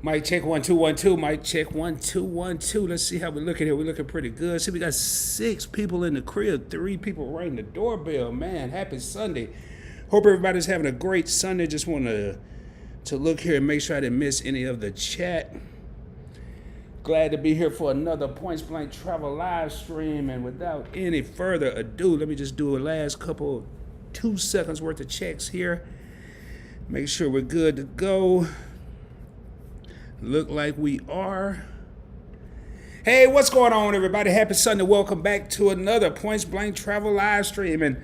Mic check 1 2 1 2. Mic check 1 2 1 2. Let's see how we're looking here. We're looking pretty good. See, we got 6 people in the crib, 3 people ringing the doorbell. Man, happy Sunday. Hope everybody's having a great Sunday. Just want to look here and make sure I didn't miss any of the chat. Glad to be here for another Points Blank Travel live stream. And without any further ado, let me just do a last couple 2 seconds worth of checks here. Make sure we're good to go. Look like we are. Hey, what's going on, everybody? Happy Sunday. Welcome back to another Points Blank Travel live stream. And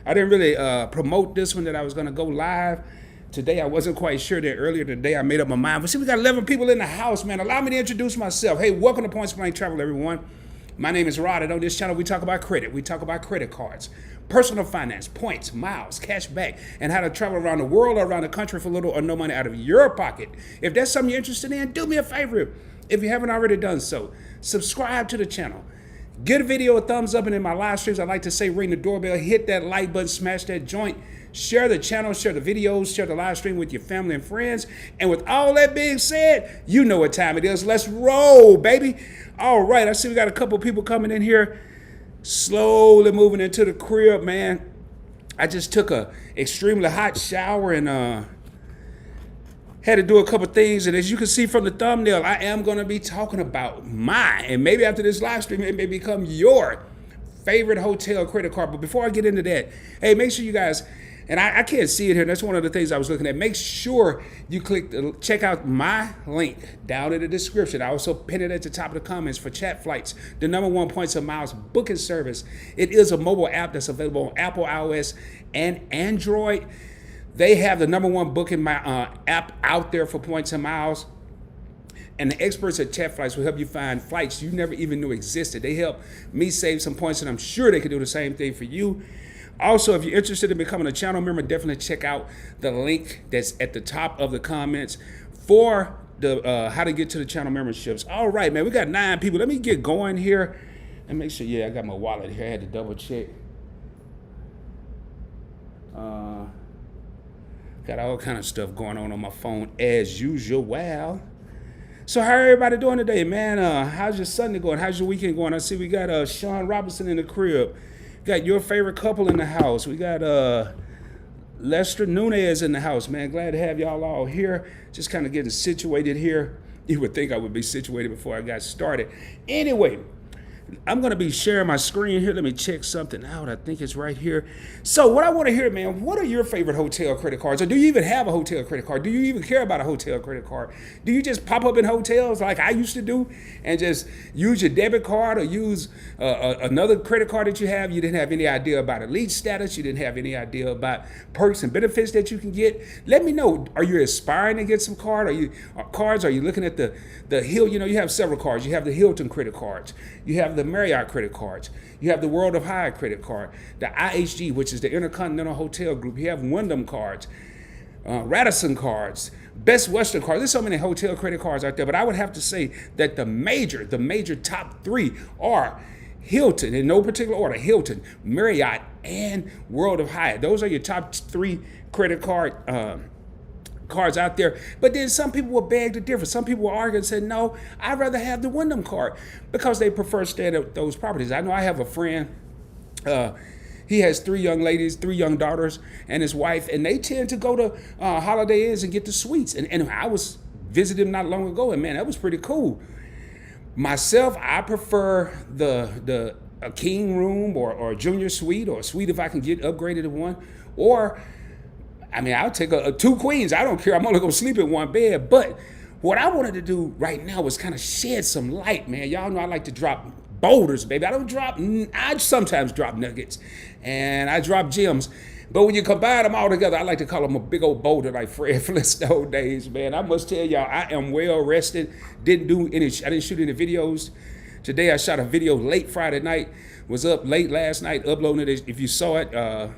I didn't really promote this one that I was going to go live. Today, I wasn't quite sure that earlier today I made up my mind. But see, we got 11 people in the house, man. Allow me to introduce myself. Hey, welcome to Points Blank Travel, everyone. My name is Rod, and on this channel, we talk about credit. We talk about credit cards, personal finance, points, miles, cash back, and how to travel around the world or around the country for little or no money out of your pocket. If that's something you're interested in, do me a favor. If you haven't already done so, subscribe to the channel. Give a video a thumbs up, and in my live streams, I like to say ring the doorbell, hit that like button, smash that joint, share the channel, share the videos, share the live stream with your family and friends. And with all that being said, you know what time it is. Let's roll, baby. All right, I see we got a couple people coming in here, slowly moving into the crib, man. I just took a extremely hot shower and had to do a couple things. And as you can see from the thumbnail, I am going to be talking about and maybe after this live stream, it may become your favorite hotel credit card. But before I get into that, hey, make sure you guys, and I can't see it here. That's one of the things I was looking at. Make sure you check out my link down in the description. I also pin it at the top of the comments for ChatFlights, the #1 points and miles booking service. It is a mobile app that's available on Apple, iOS, and Android. They have the #1 booking app out there for points and miles. And the experts at ChatFlights will help you find flights you never even knew existed. They help me save some points, and I'm sure they can do the same thing for you. Also, if you're interested in becoming a channel member, definitely check out the link that's at the top of the comments for the how to get to the channel memberships. All right, man, we got 9 people. Let me get going here and make sure, yeah, I got my wallet here. I had to double check. Got all kind of stuff going on my phone as usual. So how everybody doing today, man? How's your Sunday going? How's your weekend going? I see we got Sean Robinson in the crib. Got your favorite couple in the house. We got Lester Nunez in the house, man. Glad to have y'all all here. Just kind of getting situated here. You would think I would be situated before I got started. Anyway, I'm going to be sharing my screen here. Let me check something out. I think it's right here. So what I want to hear, man, what are your favorite hotel credit cards? Or do you even have a hotel credit card? Do you even care about a hotel credit card? Do you just pop up in hotels like I used to do and just use your debit card or use another credit card that you have? You didn't have any idea about elite status. You didn't have any idea about perks and benefits that you can get. Let me know. Are you aspiring to get some cards? Are you looking at the Hill? You know, you have several cards. You have the Hilton credit cards. You have the Marriott credit cards. You have the World of Hyatt credit card, the IHG, which is the Intercontinental Hotel Group. You have Wyndham cards, Radisson cards, Best Western cards. There's so many hotel credit cards out there, but I would have to say that the major top 3 are Hilton, in no particular order: Hilton, Marriott, and World of Hyatt. Those are your top 3 credit cards out there. But then some people will beg to differ. Some people will argue and say, no, I'd rather have the Wyndham card because they prefer staying at those properties. I know I have a friend, he has 3 young ladies, 3 young daughters, and his wife, and they tend to go to Holiday Inns and get the suites. And I was visiting them not long ago, and man, that was pretty cool. Myself, I prefer a king room or a junior suite, or a suite if I can get upgraded to one, or I mean, I'll take 2 queens. I don't care. I'm only going to sleep in 1 bed. But what I wanted to do right now was kind of shed some light, man. Y'all know I like to drop boulders, baby. I sometimes drop nuggets and I drop gems. But when you combine them all together, I like to call them a big old boulder like Fred Flintstone days, man. I must tell y'all, I am well rested. I didn't shoot any videos. Today I shot a video late Friday night. Was up late last night uploading it. If you saw it, I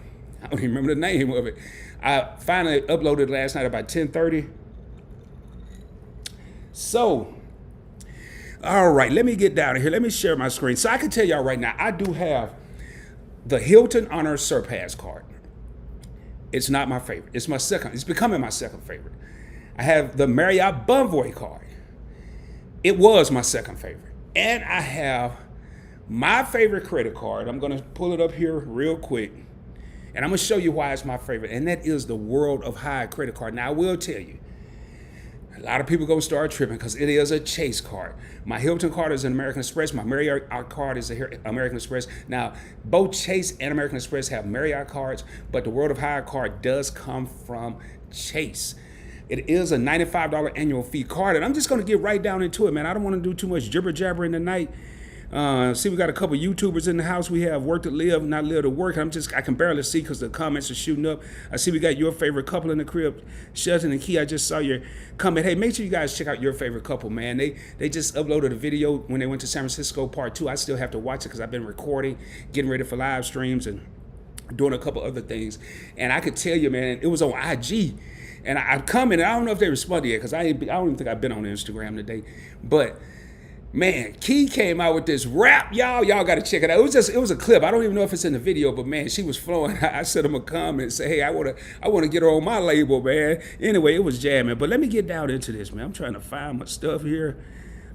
don't even remember the name of it. I finally uploaded last night about 10:30. So, all right, let me get down here. Let me share my screen. So I can tell y'all right now, I do have the Hilton Honor Surpass card. It's not my favorite. It's becoming my second favorite. I have the Marriott Bonvoy card. It was my second favorite. And I have my favorite credit card. I'm going to pull it up here real quick. And I'm going to show you why it's my favorite. And that is the World of Hyatt credit card. Now, I will tell you, a lot of people going to start tripping because it is a Chase card. My Hilton card is an American Express. My Marriott card is an American Express. Now, both Chase and American Express have Marriott cards, but the World of Hyatt card does come from Chase. It is a $95 annual fee card, and I'm just going to get right down into it, man. I don't want to do too much jibber jabber in the night. See, we got a couple YouTubers in the house. We have Work to Live, Not Live to Work. I can barely see because the comments are shooting up. I see we got Your Favorite Couple in the crib. Shelton and Key, I just saw your comment. Hey, make sure you guys check out Your Favorite Couple, man. They just uploaded a video when they went to San Francisco part 2. I still have to watch it because I've been recording, getting ready for live streams, and doing a couple other things. And I could tell you, man, it was on IG. And I commented. I don't know if they responded yet because I don't even think I've been on Instagram today. But man, Key came out with this rap. Y'all got to check it out. It was a clip. I don't even know if it's in the video, but man, she was flowing. I sent him a comment and say, hey, I want to get her on my label, man. Anyway, it was jamming. But let me get down into this, man. I'm trying to find my stuff here.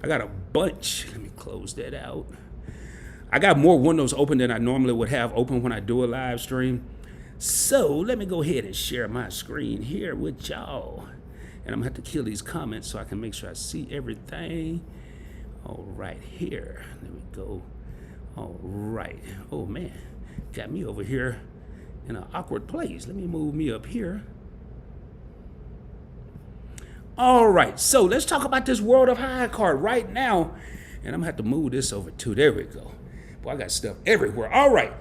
I got a bunch. Let me close that out. I got more windows open than I normally would have open when I do a live stream. So let me go ahead and share my screen here with y'all. And I'm going to have to kill these comments so I can make sure I see everything. All right, here. There we go. All right. Oh, man. Got me over here in an awkward place. Let me move me up here. All right. So let's talk about this World of Hyatt card right now. And I'm going to have to move this over too. There we go. Boy, I got stuff everywhere. All right.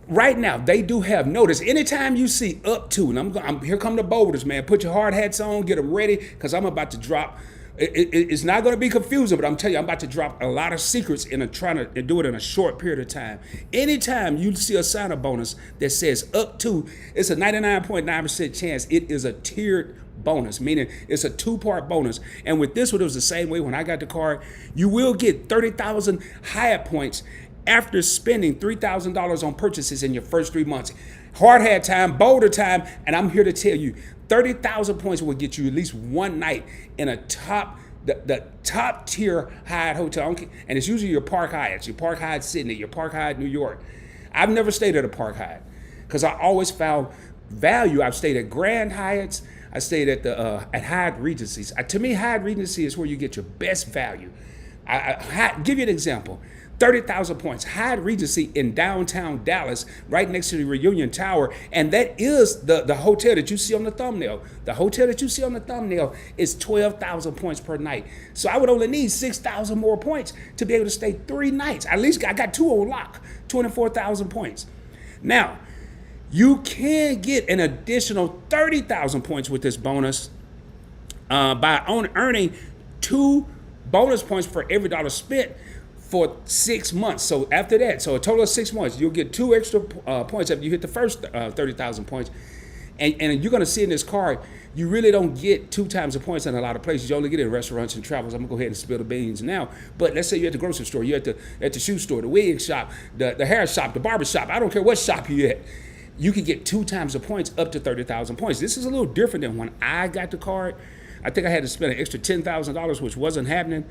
Right now, they do have notice. Anytime you see up to, and I'm here come the boulders, man. Put your hard hats on, get them ready, because I'm about to drop. It's not going to be confusing, but I'm telling you, I'm about to drop a lot of secrets trying to do it in a short period of time. Anytime you see a sign-up bonus that says up to, it's a 99.9% chance it is a tiered bonus, meaning it's a 2-part bonus. And with this one, it was the same way when I got the card. You will get 30,000 Hyatt points after spending $3,000 on purchases in your first 3 months. Hard hat time, boulder time, and I'm here to tell you, 30,000 points will get you at least one night in a the top tier Hyatt hotel, and it's usually your Park Hyatts, your Park Hyatt Sydney, your Park Hyatt New York. I've never stayed at a Park Hyatt because I always found value. I've stayed at Grand Hyatts. I stayed at at Hyatt Regencies. To me, Hyatt Regency is where you get your best value. I give you an example. 30,000 points, Hyatt Regency in downtown Dallas, right next to the Reunion Tower, and that is the hotel that you see on the thumbnail. The hotel that you see on the thumbnail is 12,000 points per night. So I would only need 6,000 more points to be able to stay 3 nights. At least I got 2 on lock, 24,000 points. Now, you can get an additional 30,000 points with this bonus by earning 2 bonus points for every dollar spent for 6 months. So after that, so a total of 6 months, you'll get 2 extra points after you hit the first 30,000 points. And you're going to see in this card, you really don't get 2 times the points in a lot of places. You only get it in restaurants and travels. I'm going to go ahead and spill the beans now. But let's say you're at the grocery store, you're at the shoe store, the wig shop, the hair shop, the barber shop. I don't care what shop you're at. You can get 2 times the points up to 30,000 points. This is a little different than when I got the card. I think I had to spend an extra $10,000, which wasn't happening.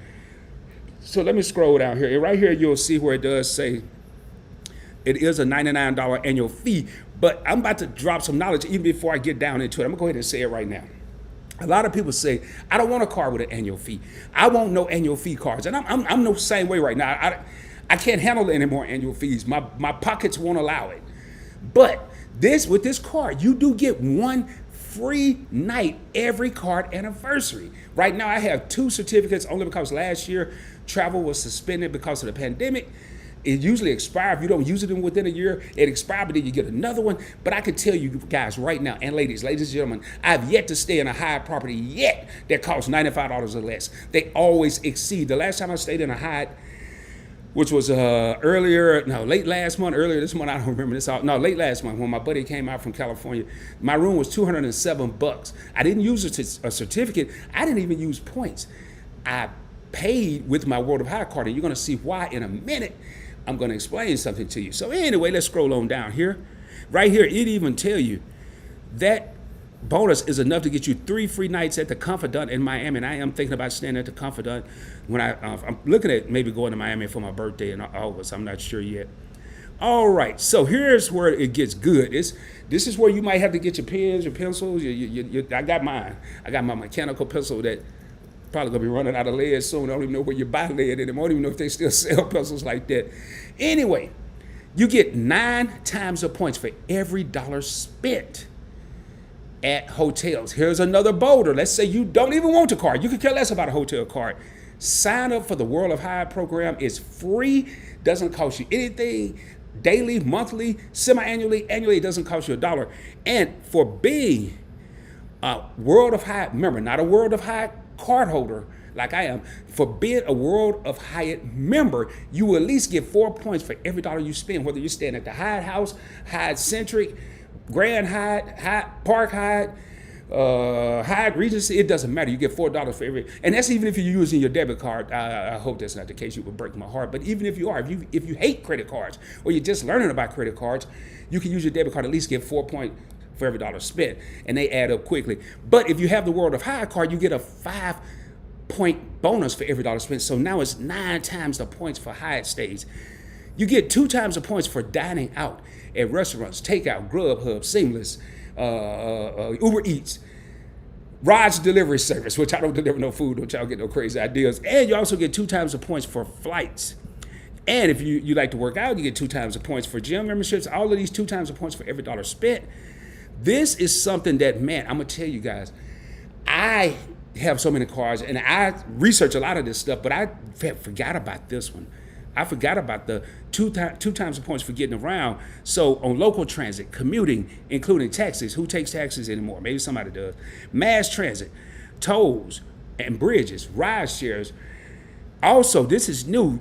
So let me scroll down here. Right here, you'll see where it does say it is a $99 annual fee. But I'm about to drop some knowledge even before I get down into it. I'm going to go ahead and say it right now. A lot of people say, I don't want a card with an annual fee. I want no annual fee cards. And I'm the same way right now. I can't handle any more annual fees. My pockets won't allow it. But with this card, you do get 1 free night every card anniversary. Right now, I have 2 certificates only because last year travel was suspended because of the pandemic. It usually expires if you don't use it within a year. It expires, but then you get another one. But I can tell you guys right now, and ladies and gentlemen, I've yet to stay in a Hyatt property yet that costs $95 or less. They always exceed. The last time I stayed in a Hyatt, which was late last month, earlier this month, I don't remember this. No, late last month when my buddy came out from California, my room was $207. I didn't use a certificate. I didn't even use points. I paid with my World of Hyatt card, and you're going to see why in a minute. I'm going to explain something to you. So anyway, let's scroll on down here. Right here, it even tell you that bonus is enough to get you 3 free nights at the Confidant in Miami. And I am thinking about staying at the Confidant when I'm looking at maybe going to Miami for my birthday in August. I'm not sure yet. All right, so here's where it gets good. This is where you might have to get your pens, your pencils. I got mine. I got my mechanical pencil that probably gonna be running out of lead soon. I don't even know where you buy lead anymore. I don't even know if they still sell pencils like that. Anyway, you get 9 times the points for every dollar spent at hotels. Here's another boulder. Let's say you don't even want a card. You could care less about a hotel card. Sign up for the World of Hyatt program. It's free. Doesn't cost you anything. Daily, monthly, semi-annually, annually, it doesn't cost you $1. And for being a World of Hyatt member, not a World of Hyatt card holder like I am, for being a World of Hyatt member, you will at least get 4 points for every dollar you spend, whether you're staying at the Hyatt House, Hyatt Centric, Grand Hyatt, Hyatt Park Hyatt, Hyatt Regency. It doesn't matter. You get $4 for every, and that's even if you're using your debit card. I hope that's not the case. You would break my heart. But even if you are, if you hate credit cards or you're just learning about credit cards, you can use your debit card. At least get 4 points for every dollar spent, and they add up quickly. But if you have the World of Hyatt card, you get a 5-point bonus for every dollar spent. So now it's 9 times the points for Hyatt stays. You get 2 times the points for dining out at restaurants, takeout, Grubhub, Seamless, Uber Eats, Rides delivery service, which I don't deliver no food, don't y'all get no crazy ideas. And you also get 2 times the points for flights. And if you like to work out, you get 2 times the points for gym memberships. All of these 2 times the points for every dollar spent. This is something that, man, I'm gonna tell you guys, I have so many cards and I research a lot of this stuff, but I forgot about this one. I forgot about the two times the points for getting around. So on local transit, commuting, including taxis, who takes taxis anymore? Maybe somebody does. Mass transit, tolls and bridges, ride shares. Also, this is new.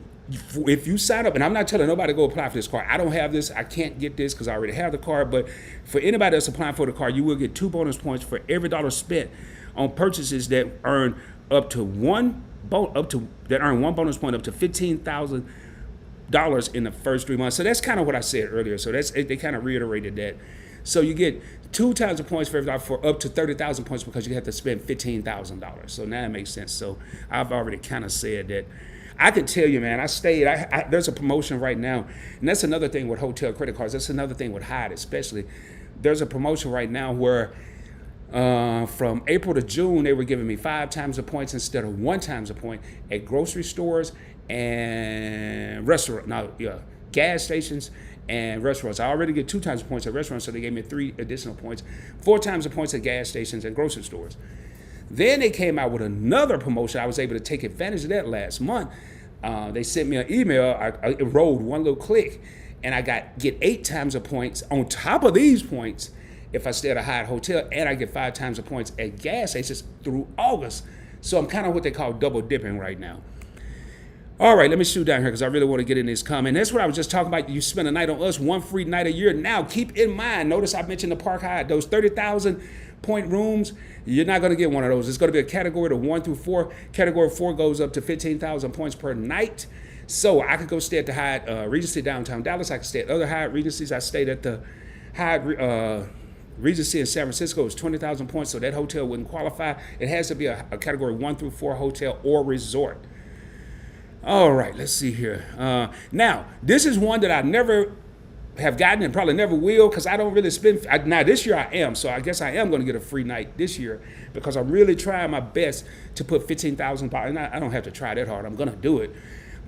If you sign up, and I'm not telling nobody to go apply for this card. I don't have this. I can't get this because I already have the card. But for anybody that's applying for the card, you will get 2 bonus points for every dollar spent on purchases that earn one bonus point up to $15,000 in the first 3 months. So that's kind of what I said earlier. So they kind of reiterated that. So you get 2 times the points for every dollar for up to 30,000 points because you have to spend $15,000. So now it makes sense. So I've already kind of said that. I can tell you, man, I stayed. There's a promotion right now, and that's another thing with hotel credit cards. That's another thing with Hyatt, especially. There's a promotion right now where from April to June, they were giving me 5 times the points instead of 1 times the point at grocery stores and gas stations and restaurants. I already get 2 times the points at restaurants, so they gave me 3 additional points, 4 times the points at gas stations and grocery stores. Then they came out with another promotion. I was able to take advantage of that last month. They sent me an email. I enrolled one little click, and I get 8 times the points on top of these points if I stay at a Hyatt hotel, and I get 5 times the points at gas stations through August. So I'm kind of what they call double dipping right now. All right, let me shoot down here because I really want to get in this comment. That's what I was just talking about. You spend a night on us, 1 free night a year. Now, keep in mind, notice I mentioned the Park Hyatt, those 30,000 point rooms. You're not going to get one of those. It's going to be a category of 1 through 4. Category 4 goes up to 15,000 points per night. So I could go stay at the Hyatt Regency downtown Dallas. I could stay at other Hyatt Regencies. I stayed at the Hyatt Regency in San Francisco. It was 20,000 points, so that hotel wouldn't qualify. It has to be a category 1 through 4 hotel or resort. All right, let's see here. Now, this is one that I never have gotten and probably never will because I don't really spend. Now, this year I am, so I guess I am going to get a free night this year because I'm really trying my best to put $15,000. And I don't have to try that hard. I'm going to do it.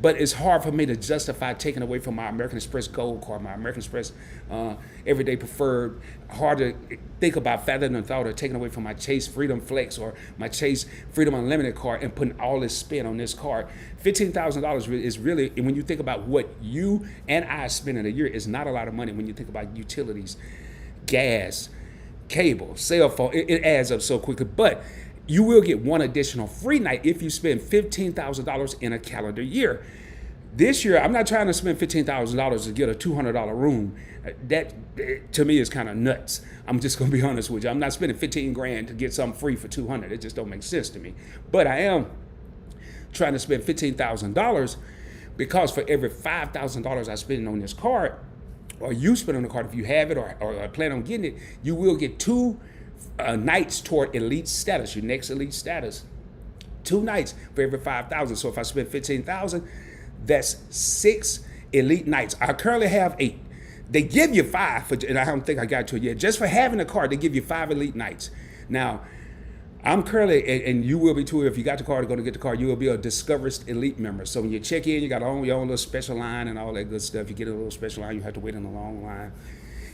But it's hard for me to justify taking away from my American Express Gold card, my American Express Everyday Preferred. Hard to think about fathom and thought of taking away from my Chase Freedom Flex or my Chase Freedom Unlimited card and putting all this spend on this card. $15,000 is really, and when you think about what you and I spend in a year, is not a lot of money when you think about utilities, gas, cable, cell phone. It adds up so quickly. But you will get 1 additional free night if you spend $15,000 in a calendar year. This year, I'm not trying to spend $15,000 to get a $200 room. That, to me, is kind of nuts. I'm just going to be honest with you. I'm not spending $15,000 to get something free for $200. It just don't make sense to me. But I am trying to spend $15,000 because for every $5,000 I spend on this card, or you spend on the card, if you have it or plan on getting it, you will get 2 nights toward elite status, your next elite status. 2 nights for every 5,000. So if I spend 15,000, that's 6 elite nights. I currently have 8. They give you 5, and I don't think I got to it yet. Just for having a card, they give you 5 elite nights. Now, I'm currently, and you will be too, if you got the card, going to get the card, you will be a Discoverist Elite member. So when you check in, you got your own little special line and all that good stuff. You get a little special line, you have to wait in a long line.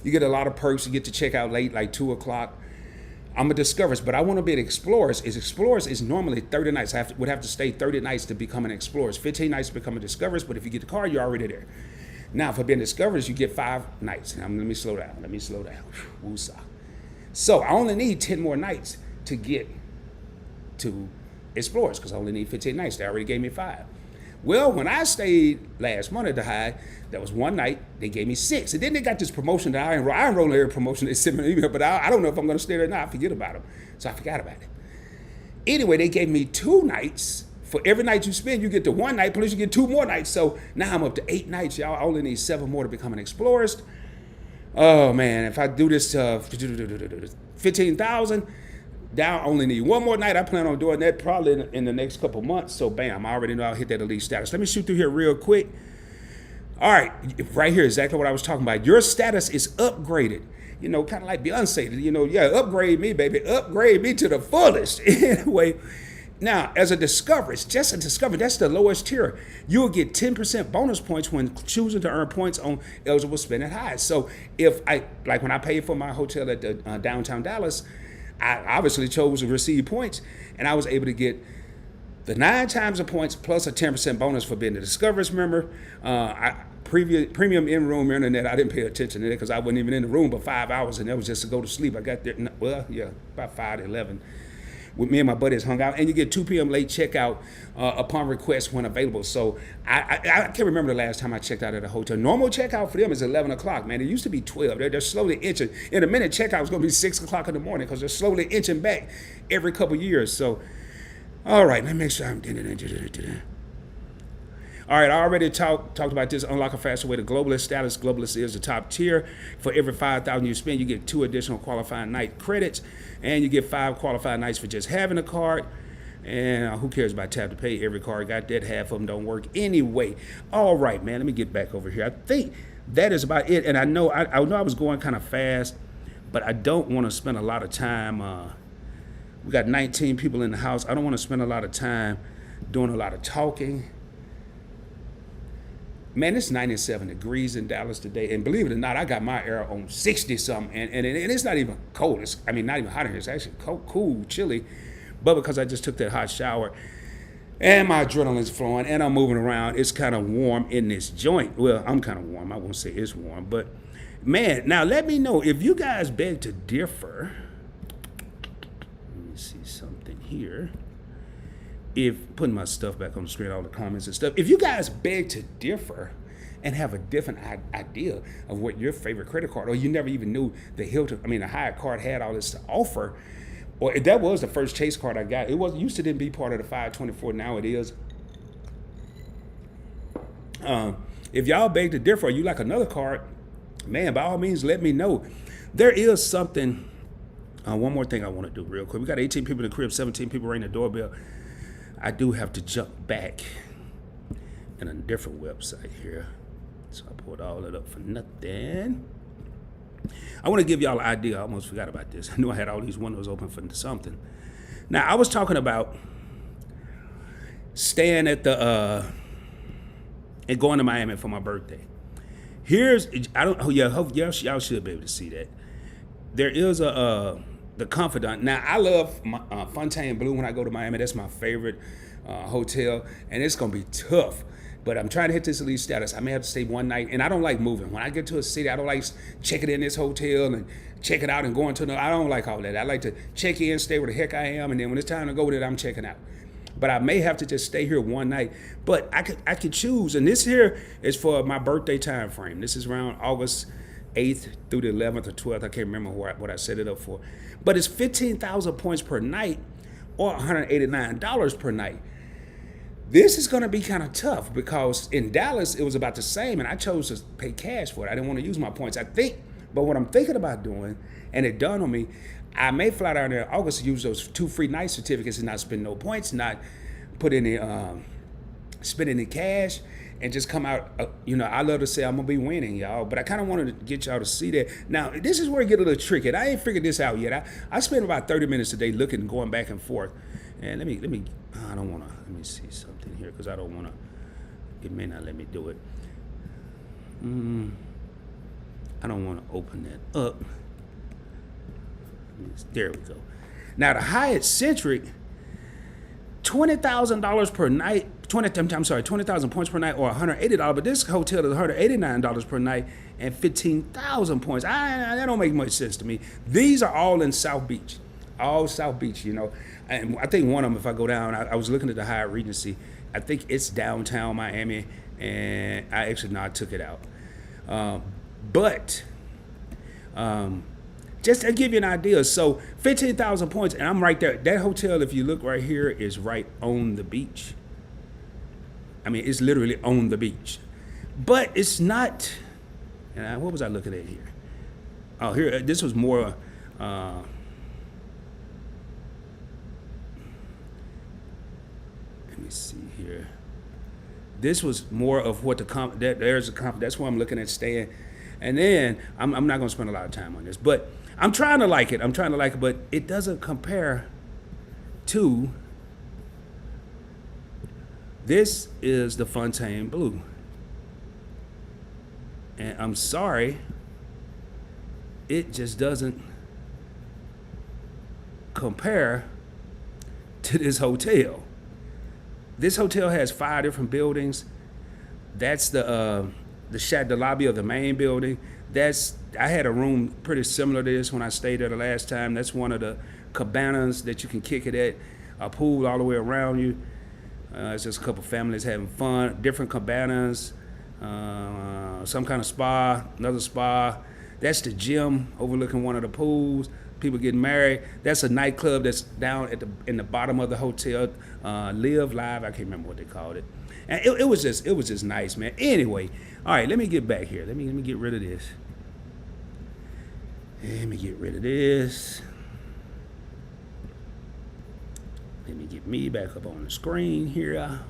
You get a lot of perks. You get to check out late, like 2 o'clock. I'm a Discoverist, but I want to be an Explorers. Explorers is normally 30 nights. I would have to stay 30 nights to become an Explorers. 15 nights to become a Discoverist, but if you get the card, you're already there. Now, for being Discoverist, you get 5 nights. Now, let me slow down. Woosah. So I only need 10 more nights to get to Explorers because I only need 15 nights. They already gave me 5. Well, when I stayed last month at the High, that was 1 night. They gave me 6. And then they got this promotion that I enrolled in every promotion. They sent me an email, but I don't know if I'm going to stay there or not. I forget about them. So I forgot about it. Anyway, they gave me 2 nights. For every night you spend, you get to 1 night, plus you get 2 more nights. So now I'm up to 8 nights, y'all. I only need 7 more to become an Explorist. Oh, man, if I do this 15,000, now I only need 1 more night. I plan on doing that probably in the next couple months. So, bam, I already know I'll hit that elite status. Let me shoot through here real quick. All right, right here, exactly what I was talking about. Your status is upgraded. You know, kind of like Beyonce. You know, yeah, upgrade me, baby. Upgrade me to the fullest. Anyway, now, as a Discoverist, just a Discovery, that's the lowest tier. You'll get 10% bonus points when choosing to earn points on eligible spending highs. So if like when I paid for my hotel at the downtown Dallas, I obviously chose to receive points, and I was able to get the 9 times the points plus a 10% bonus for being a Discoverist member. Premium in-room internet, I didn't pay attention to it because I wasn't even in the room but 5 hours, and that was just to go to sleep. I got there, about 5 to 11. With me and my buddies hung out, and you get 2 p.m. late checkout upon request when available. So I can't remember the last time I checked out at a hotel. Normal checkout for them is 11 o'clock, man. It used to be 12. They're slowly inching. In a minute, checkout is going to be 6 o'clock in the morning because they're slowly inching back every couple years. So, all right, let me make sure I'm doing it. All right, I already talked about this. Unlock a faster way to Globalist status. Globalist is the top tier. For every 5,000 you spend, you get 2 additional qualifying night credits, and you get 5 qualified nights for just having a card. And who cares about tap to pay? Every card got that. Half of them don't work anyway. All right, man. Let me get back over here. I think that is about it. And I know I was going kind of fast, but I don't want to spend a lot of time. We got 19 people in the house. I don't want to spend a lot of time doing a lot of talking. Man, it's 97 degrees in Dallas today, and believe it or not, I got my air on 60-something, and it's not even cold. Not even hot in here. It's actually cool, chilly, but because I just took that hot shower, and my adrenaline's flowing, and I'm moving around, it's kind of warm in this joint. Well, I'm kind of warm. I won't say it's warm, but man, now let me know if you guys beg to differ. Let me see something here. If putting my stuff back on the screen, all the comments and stuff, if you guys beg to differ and have a different idea of what your favorite credit card, or you never even knew the Hyatt card had all this to offer, or if that was the first Chase card I got, it used to didn't be part of the 524, now it is. If y'all beg to differ, or you like another card, man, by all means, let me know. There is something, one more thing I want to do real quick. We got 18 people in the crib, 17 people ringing the doorbell. I do have to jump back in a different website here. So I pulled all that up for nothing. I want to give y'all an idea. I almost forgot about this. I knew I had all these windows open for something. Now, I was talking about staying at and going to Miami for my birthday. Y'all should be able to see that. There is the Confidant. Now, I love Fontaine Blue when I go to Miami. That's my favorite hotel, and it's going to be tough. But I'm trying to hit this elite status. I may have to stay 1 night, and I don't like moving. When I get to a city, I don't like checking in this hotel and check it out and going to another. I don't like all that. I like to check in, stay where the heck I am, and then when it's time to go with it, I'm checking out. But I may have to just stay here 1 night. But I could choose, and this here is for my birthday time frame. This is around August 8th through the 11th or 12th. I can't remember what I set it up for. But it's 15,000 points per night or $189 per night. This is going to be kind of tough because in Dallas, it was about the same, and I chose to pay cash for it. I didn't want to use my points. But what I'm thinking about doing, and it dawned on me, I may fly down there in August to use those 2 free night certificates and not spend no points, not put any spend any cash, and just come out. I love to say I'm gonna be winning, y'all, but I kind of wanted to get y'all to see that. Now, this is where it get a little tricky. I ain't figured this out yet. I spend about 30 minutes a day looking, going back and forth. And let me. I don't wanna. Let me see something here because I don't wanna. It may not let me do it. I don't want to open that up. There we go. Now the Hyatt Centric, $20,000 per night. 20,000 points per night, or $180. But this hotel is $189 per night and 15,000 points. That don't make much sense to me. These are all in South Beach, all South Beach. And I think one of them, if I go down, I was looking at the Hyatt Regency. I think it's downtown Miami, and I took it out. But just to give you an idea, so 15,000 points, and I'm right there. That hotel, if you look right here, is right on the beach. I mean, it's literally on the beach. But it's not, what was I looking at here? Oh, here, this was more, let me see here. This was more of what that's where I'm looking at staying. And then I'm not going to spend a lot of time on this, but I'm trying to like it. But it doesn't compare to, this is the Fontainebleau. And I'm sorry, it just doesn't compare to this hotel. This hotel has 5 different buildings. That's the lobby of the main building. I had a room pretty similar to this when I stayed there the last time. That's one of the cabanas that you can kick it at. A pool all the way around you. It's just a couple families having fun. Different cabanas. Some kind of spa, another spa. That's the gym overlooking one of the pools. People getting married. That's a nightclub that's down in the bottom of the hotel. Live Live, I can't remember what they called it. And it was just nice, man. Anyway, all right, let me get back here. Let me get rid of this. Let me get me back up on the screen here.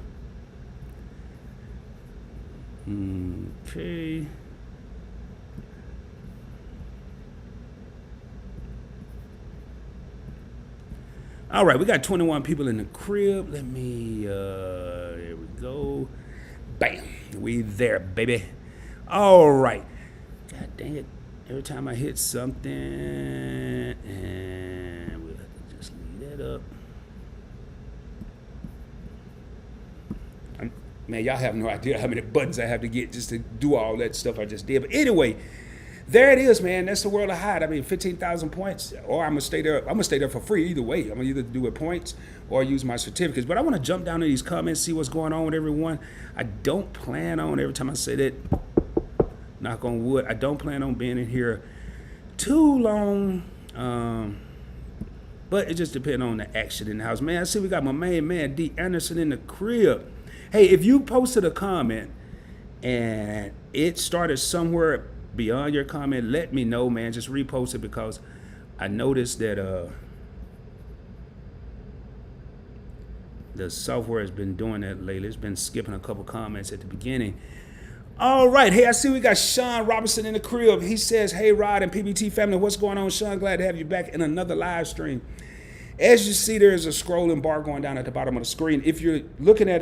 Okay. All right, we got 21 people in the crib. Let me, there we go. Bam, we there, baby. All right. God dang it. Every time I hit something, and we'll have to just leave that up. Man, y'all have no idea how many buttons I have to get just to do all that stuff I just did. But anyway, there it is, man. That's the world of Hyatt. I mean, 15,000 points, or I'm gonna stay there. I'm gonna stay there for free either way. I'm gonna either do it points or use my certificates. But I want to jump down to these comments, see what's going on with everyone. I don't plan on, every time I say that, knock on wood, I don't plan on being in here too long. But it just depends on the action in the house. Man, I see we got my main man, D. Anderson, in the crib. Hey, if you posted a comment and it started somewhere beyond your comment, let me know, man. Just repost it, because I noticed that the software has been doing that lately. It's been skipping a couple comments at the beginning. All right. Hey, I see we got Sean Robinson in the crib. He says, hey, Rod and PBT family, what's going on? Sean, glad to have you back in another live stream. As you see, there's a scrolling bar going down at the bottom of the screen. If you're looking at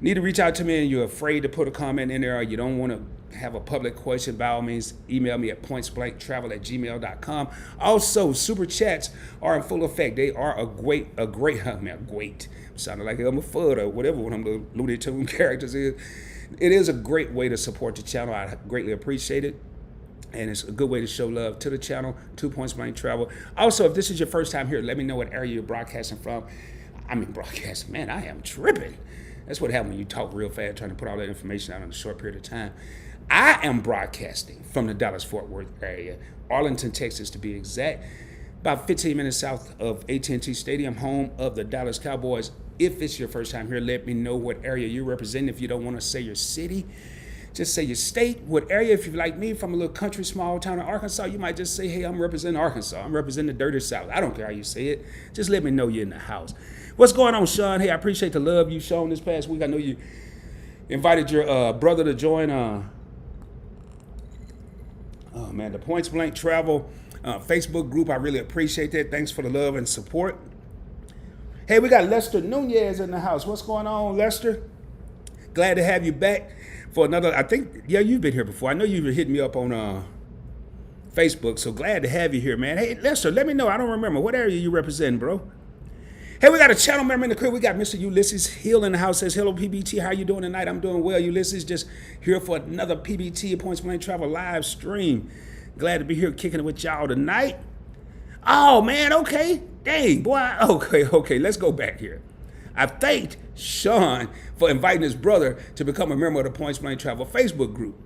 need to reach out to me and you're afraid to put a comment in there, or you don't want to have a public question, by all means, email me at pointsblanktravel@gmail.com. Also, super chats are in full effect. They are a great, sounded like I'm a FUD or whatever one of the Looney Tunes characters is. It is a great way to support the channel. I greatly appreciate it. And it's a good way to show love to the channel, to Points Blank Travel. Also, if this is your first time here, let me know what area you're broadcasting from. Man, I am tripping. That's what happens when you talk real fast, trying to put all that information out in a short period of time. I am broadcasting from the Dallas-Fort Worth area, Arlington, Texas to be exact, about 15 minutes south of AT&T Stadium, home of the Dallas Cowboys. If it's your first time here, let me know what area you're representing. If you don't want to say your city, Just say your state, what area. If you're like me, from a little country, small town in Arkansas, you might just say, hey, I'm representing Arkansas. I'm representing the dirty South. I don't care how you say it. Just let me know you're in the house. What's going on, Sean? Hey, I appreciate the love you've shown this past week. I know you invited your brother to join, the Points Blank Travel Facebook group. I really appreciate that. Thanks for the love and support. Hey, we got Lester Nunez in the house. What's going on, Lester? Glad to have you back for another, I think, yeah, you've been here before. I know you've been hitting me up on Facebook, so glad to have you here, man. Hey, Lester, let me know. I don't remember. What area you represent, bro? Hey, we got a channel member in the crib. We got Mr. Ulysses Hill in the house. Says, hello, PBT. How you doing tonight? I'm doing well, Ulysses. Just here for another PBT, Points Blank Travel live stream. Glad to be here kicking it with y'all tonight. Oh, man, okay. Dang, boy. Okay, let's go back here. I thanked Sean for inviting his brother to become a member of the Points Blank Travel Facebook group.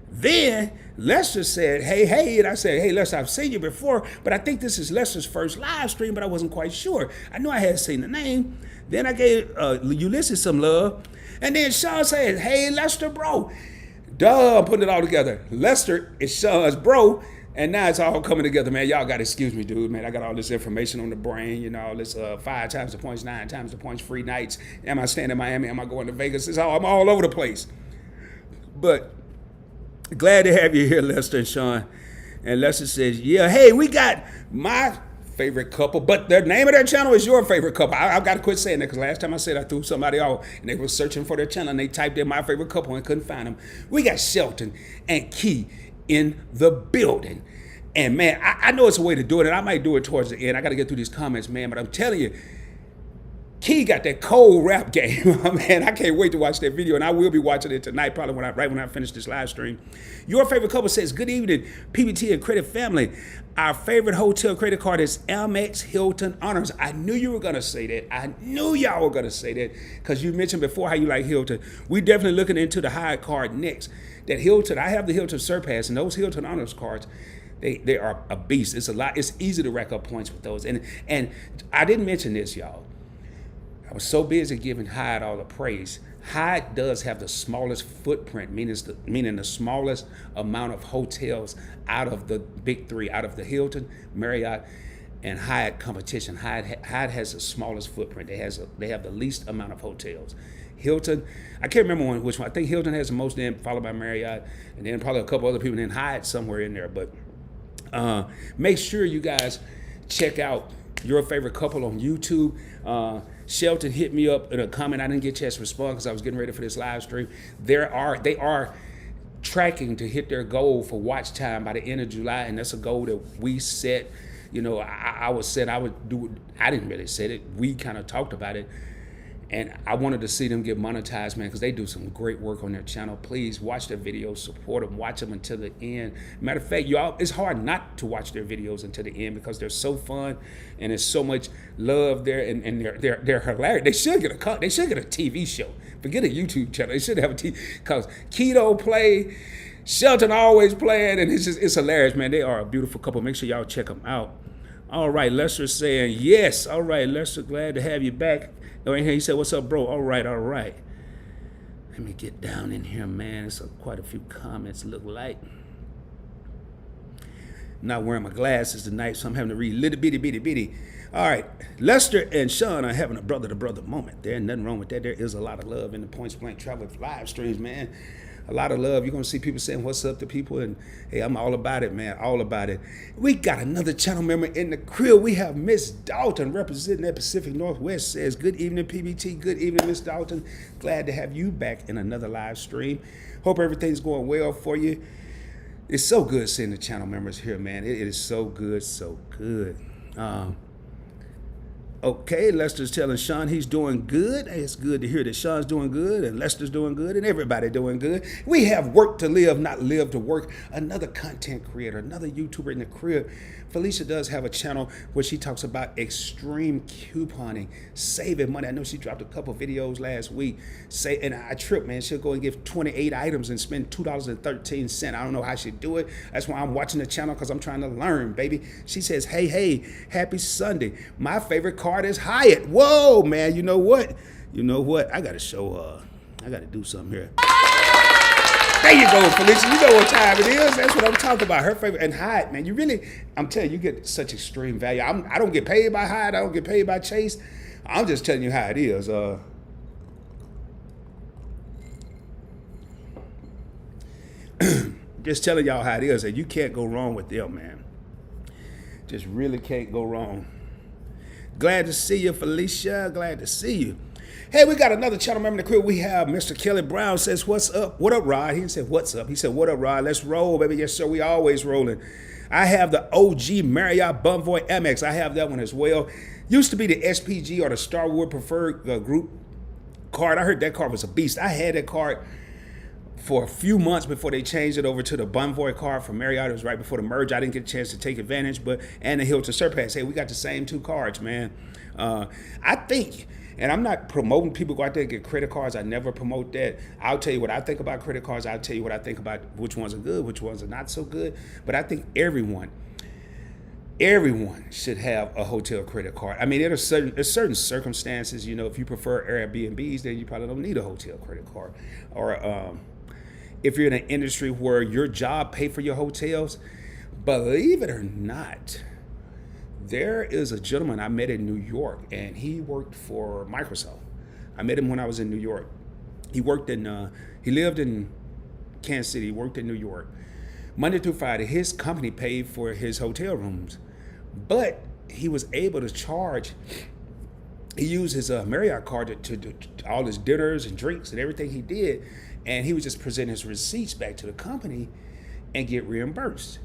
Then Lester said, hey, and I said, hey, Lester, I've seen you before, but I think this is Lester's first live stream, but I wasn't quite sure. I knew I had seen the name. Then I gave Ulysses some love. And then Sean said, hey, Lester, bro. Duh, I'm putting it all together. Lester is Sean's bro. And now it's all coming together, man. Y'all got to excuse me, dude, man. I got all this information on the brain, you know, all this 5 times the points, 9 times the points, free nights. Am I staying in Miami? Am I going to Vegas? I'm all over the place. But glad to have you here, Lester and Sean. And Lester says, yeah, hey, we got my favorite couple, but the name of their channel is your favorite couple. I've got to quit saying that because last time I said I threw somebody off and they were searching for their channel and they typed in my favorite couple and couldn't find them. We got Shelton and Key in the building. And man, I know it's a way to do it, and I might do it towards the end. I got to get through these comments, man, but I'm telling you, Key got that cold rap game. Man, I can't wait to watch that video, and I will be watching it tonight, probably right when I finish this live stream. Your favorite couple says, good evening, PBT and Credit Family. Our favorite hotel credit card is Amex Hilton Honors. I knew you were going to say that. I knew y'all were going to say that because you mentioned before how you like Hilton. We definitely looking into the Hyatt card next. That Hilton, I have the Hilton Surpass, and those Hilton Honors cards, they are a beast. It's a lot. It's easy to rack up points with those. And I didn't mention this, y'all. I was so busy giving Hyatt all the praise. Hyatt does have the smallest footprint, meaning the smallest amount of hotels out of the big three, out of the Hilton, Marriott, and Hyatt competition. Hyatt has the smallest footprint. They have the least amount of hotels. Hilton, I can't remember which one. I think Hilton has the most, then followed by Marriott, and then probably a couple other people, and then Hyatt somewhere in there. But make sure you guys check out Your Favorite Couple on YouTube. Shelton hit me up in a comment. I didn't get a chance to respond because I was getting ready for this live stream. They are tracking to hit their goal for watch time by the end of July, and that's a goal that we set. You know, I would do it. I didn't really set it. We kind of talked about it. And I wanted to see them get monetized, man, because they do some great work on their channel. Please watch their videos, support them, watch them until the end. Matter of fact, y'all, it's hard not to watch their videos until the end because they're so fun and there's so much love there, and they're hilarious. They should get a TV show. Forget a YouTube channel. They should have a TV because Keto play, Shelton always playing, and it's hilarious, man. They are a beautiful couple. Make sure y'all check them out. All right, Lester saying yes. All right, Lester, glad to have you back. Oh, and he said, what's up, bro? All right. Let me get down in here, man. It's quite a few comments, look like. Not wearing my glasses tonight, so I'm having to read little bitty. All right, Lester and Sean are having a brother-to-brother moment. There's nothing wrong with that. There is a lot of love in the Points Blank Travel live streams, man. A lot of love. You're going to see people saying what's up to people, and hey, I'm all about it, man, all about it. We got another channel member in the crib. We have Miss Dalton representing that Pacific Northwest. Says, good evening, PBT. Good evening, Miss Dalton. Glad to have you back in another live stream. Hope everything's going well for you. It's so good seeing the channel members here, man. It is so good, so good. Okay, Lester's telling Sean he's doing good. It's good to hear that Sean's doing good and Lester's doing good and everybody doing good. We have work to live, not live to work. Another content creator, another YouTuber in the crib. Felicia does have a channel where she talks about extreme couponing, saving money. I know she dropped a couple videos last week. And I tripped, man. She'll go and give 28 items and spend $2.13. I don't know how she do it. That's why I'm watching the channel, because I'm trying to learn, baby. She says, hey, happy Sunday. My favorite card is Hyatt. Whoa, man. You know what? I got to show, I got to do something here. There you go, Felicia. You know what time it is. That's what I'm talking about. Her favorite. And Hyatt, man, I'm telling you, you get such extreme value. I don't get paid by Hyatt. I don't get paid by Chase. I'm just telling you how it is. Just telling y'all how it is. And you can't go wrong with them, man. Just really can't go wrong. Glad to see you, Felicia. Glad to see you. Hey, we got another channel member in the crib. We have Mr. Kelly Brown says, what's up? What up, Rod? He didn't say, what's up? He said, what up, Rod? Let's roll, baby. Yes, sir. We always rolling. I have the OG Marriott Bonvoy Amex. I have that one as well. Used to be the SPG or the Starwood Preferred Group card. I heard that card was a beast. I had that card for a few months before they changed it over to the Bonvoy card from Marriott. It was right before the merge. I didn't get a chance to take advantage, and the Hilton Surpass. Hey, we got the same two cards, man. I think, and I'm not promoting people go out there and get credit cards. I never promote that. I'll tell you what I think about credit cards. I'll tell you what I think about which ones are good, which ones are not so good. But I think everyone should have a hotel credit card. I mean, there's certain circumstances, you know, if you prefer Airbnbs, then you probably don't need a hotel credit card. Or if you're in an industry where your job pay for your hotels, believe it or not, there is a gentleman I met in New York, and he worked for Microsoft. I met him when I was in New York. He lived in Kansas City, he worked in New York. Monday through Friday, his company paid for his hotel rooms, but he was able to charge, he used his Marriott card to all his dinners and drinks and everything he did, and he would just present his receipts back to the company and get reimbursed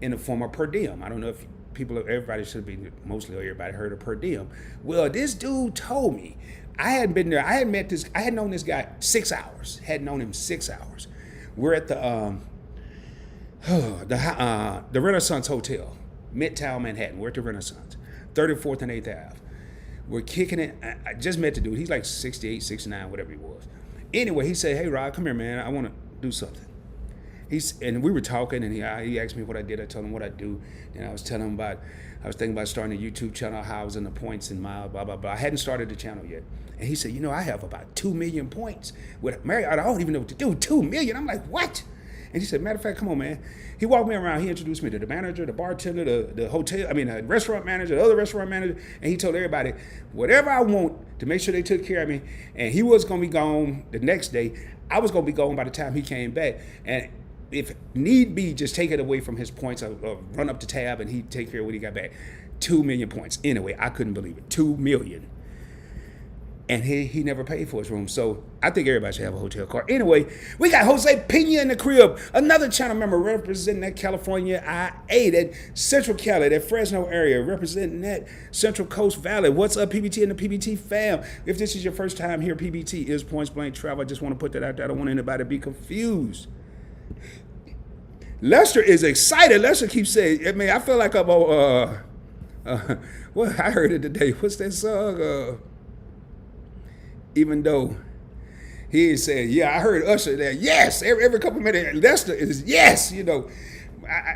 in the form of per diem. I don't know if everybody should be, mostly everybody heard of per diem. Well, this dude told me, I hadn't been there, I had known this guy 6 hours, had known him 6 hours. We're at the Renaissance Hotel, Midtown Manhattan. We're at the Renaissance, 34th and 8th Ave. We're kicking it. I just met the dude. He's like 68, 69, whatever he was. Anyway, he said, hey, Rod, come here, man. I want to do something. And we were talking, and he asked me what I did. I told him what I do. And I was telling him I was thinking about starting a YouTube channel, how I was in the points and miles, blah, blah, blah. I hadn't started the channel yet. And he said, you know, I have about 2 million points with Marriott. I don't even know what to do. 2 million. I'm like, what? And he said, matter of fact, come on, man. He walked me around. He introduced me to the manager, the bartender, the restaurant manager, the other restaurant manager. And he told everybody, whatever I want to make sure they took care of me. And he was going to be gone the next day. I was going to be gone by the time he came back. And if need be, just take it away from his points, run up the tab and he'd take care of when he got back. 2 million points. Anyway, I couldn't believe it. 2 million. And he never paid for his room. So I think everybody should have a hotel card. Anyway, we got Jose Pena in the crib. Another channel member representing that California IA, that Central Cali, that Fresno area, representing that Central Coast Valley. What's up, PBT and the PBT fam? If this is your first time here, PBT is Points Blank Travel. I just want to put that out there. I don't want anybody to be confused. Lester is excited. Lester keeps saying, I mean, I feel like I'm well, I heard it today. What's that song? Even though he is saying, yeah, I heard Usher there. Yes, every couple of minutes, Lester is yes. You know,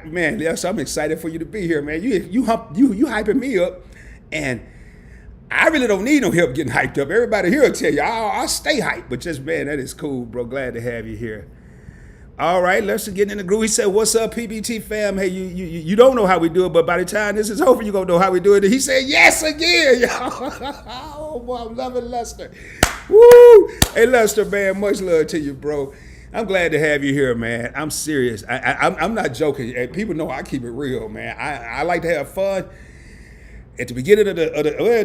man, Lester, I'm excited for you to be here, man. You hyping me up, and I really don't need no help getting hyped up. Everybody here will tell you, I'll stay hyped. But just, man, that is cool, bro. Glad to have you here. All right, let's get in the groove. He said, what's up, PBT fam? Hey, you don't know how we do it, but by the time this is over, you're going to know how we do it. And he said, yes, again, y'all. Oh, boy, I'm loving Lester. Woo! Hey, Lester, man, much love to you, bro. I'm glad to have you here, man. I'm serious. I'm not joking. People know I keep it real, man. I like to have fun. At the beginning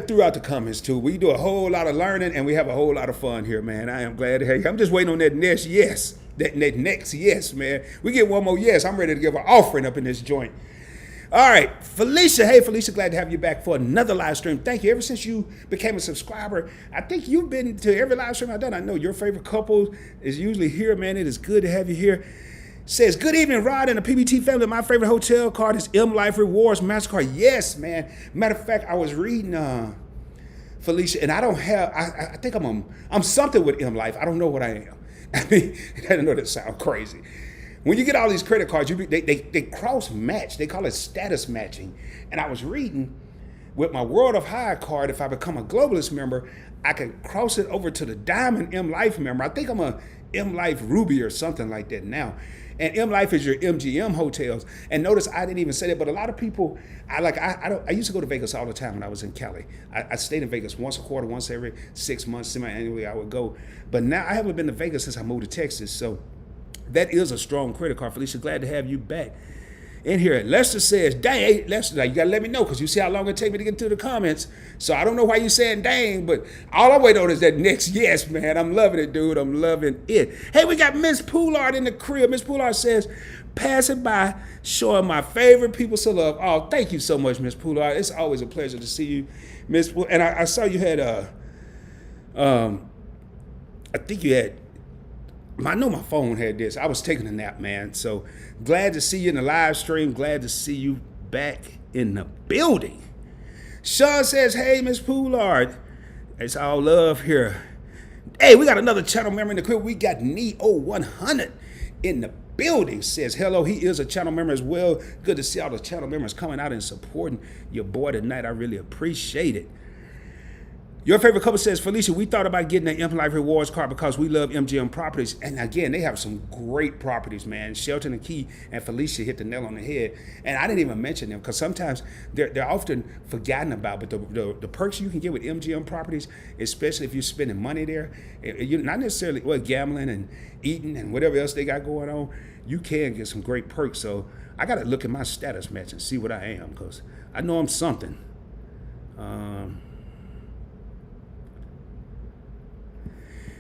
throughout the comments, too, we do a whole lot of learning, and we have a whole lot of fun here, man. I am glad to have you. I'm just waiting on that next yes. That next yes, man. We get one more yes. I'm ready to give an offering up in this joint. All right, Felicia. Hey, Felicia, glad to have you back for another live stream. Thank you. Ever since you became a subscriber, I think you've been to every live stream I've done. I know your favorite couple is usually here, man. It is good to have you here. Says, good evening, Rod and the PBT family. My favorite hotel card is M Life Rewards MasterCard. Yes, man. Matter of fact, I was reading Felicia, and I don't have, I think I'm something with M Life. I don't know what I am. I mean, I know that sounds crazy. When you get all these credit cards, they cross match. They call it status matching. And I was reading with my World of Hyatt card, if I become a Globalist member, I can cross it over to the Diamond M Life member. I think I'm a M Life Ruby or something like that now. And M Life is your MGM hotels. And notice I didn't even say that, but a lot of people, I used to go to Vegas all the time when I was in Cali. I stayed in Vegas once a quarter, once every 6 months, semi-annually I would go. But now I haven't been to Vegas since I moved to Texas. So that is a strong credit card. Felicia, glad to have you back in here. Lester says, dang, Lester, you gotta let me know, because you see how long it take me to get to the comments. So I don't know why you saying dang, but all I wait on is that next yes, man. I'm loving it, dude. I'm loving it. Hey, we got Miss Poulard in the crib. Miss Poulard says, passing by, showing my favorite people some love. Oh, thank you so much, Miss Poulard. It's always a pleasure to see you, Miss Poulard. And I saw you had I think you had, I know my phone had this. I was taking a nap, man. So glad to see you in the live stream. Glad to see you back in the building. Sean says, hey, Miss Poulard. It's all love here. Hey, we got another channel member in the crib. We got Neo100 in the building. Says hello. He is a channel member as well. Good to see all the channel members coming out and supporting your boy tonight. I really appreciate it. Your favorite couple says, Felicia, we thought about getting an M Life Rewards card because we love MGM properties. And again, they have some great properties, man. Shelton and Key and Felicia hit the nail on the head. And I didn't even mention them because sometimes they're often forgotten about. But the perks you can get with MGM properties, especially if you're spending money there, you're not necessarily gambling and eating and whatever else they got going on, you can get some great perks. So I got to look at my status match and see what I am, because I know I'm something.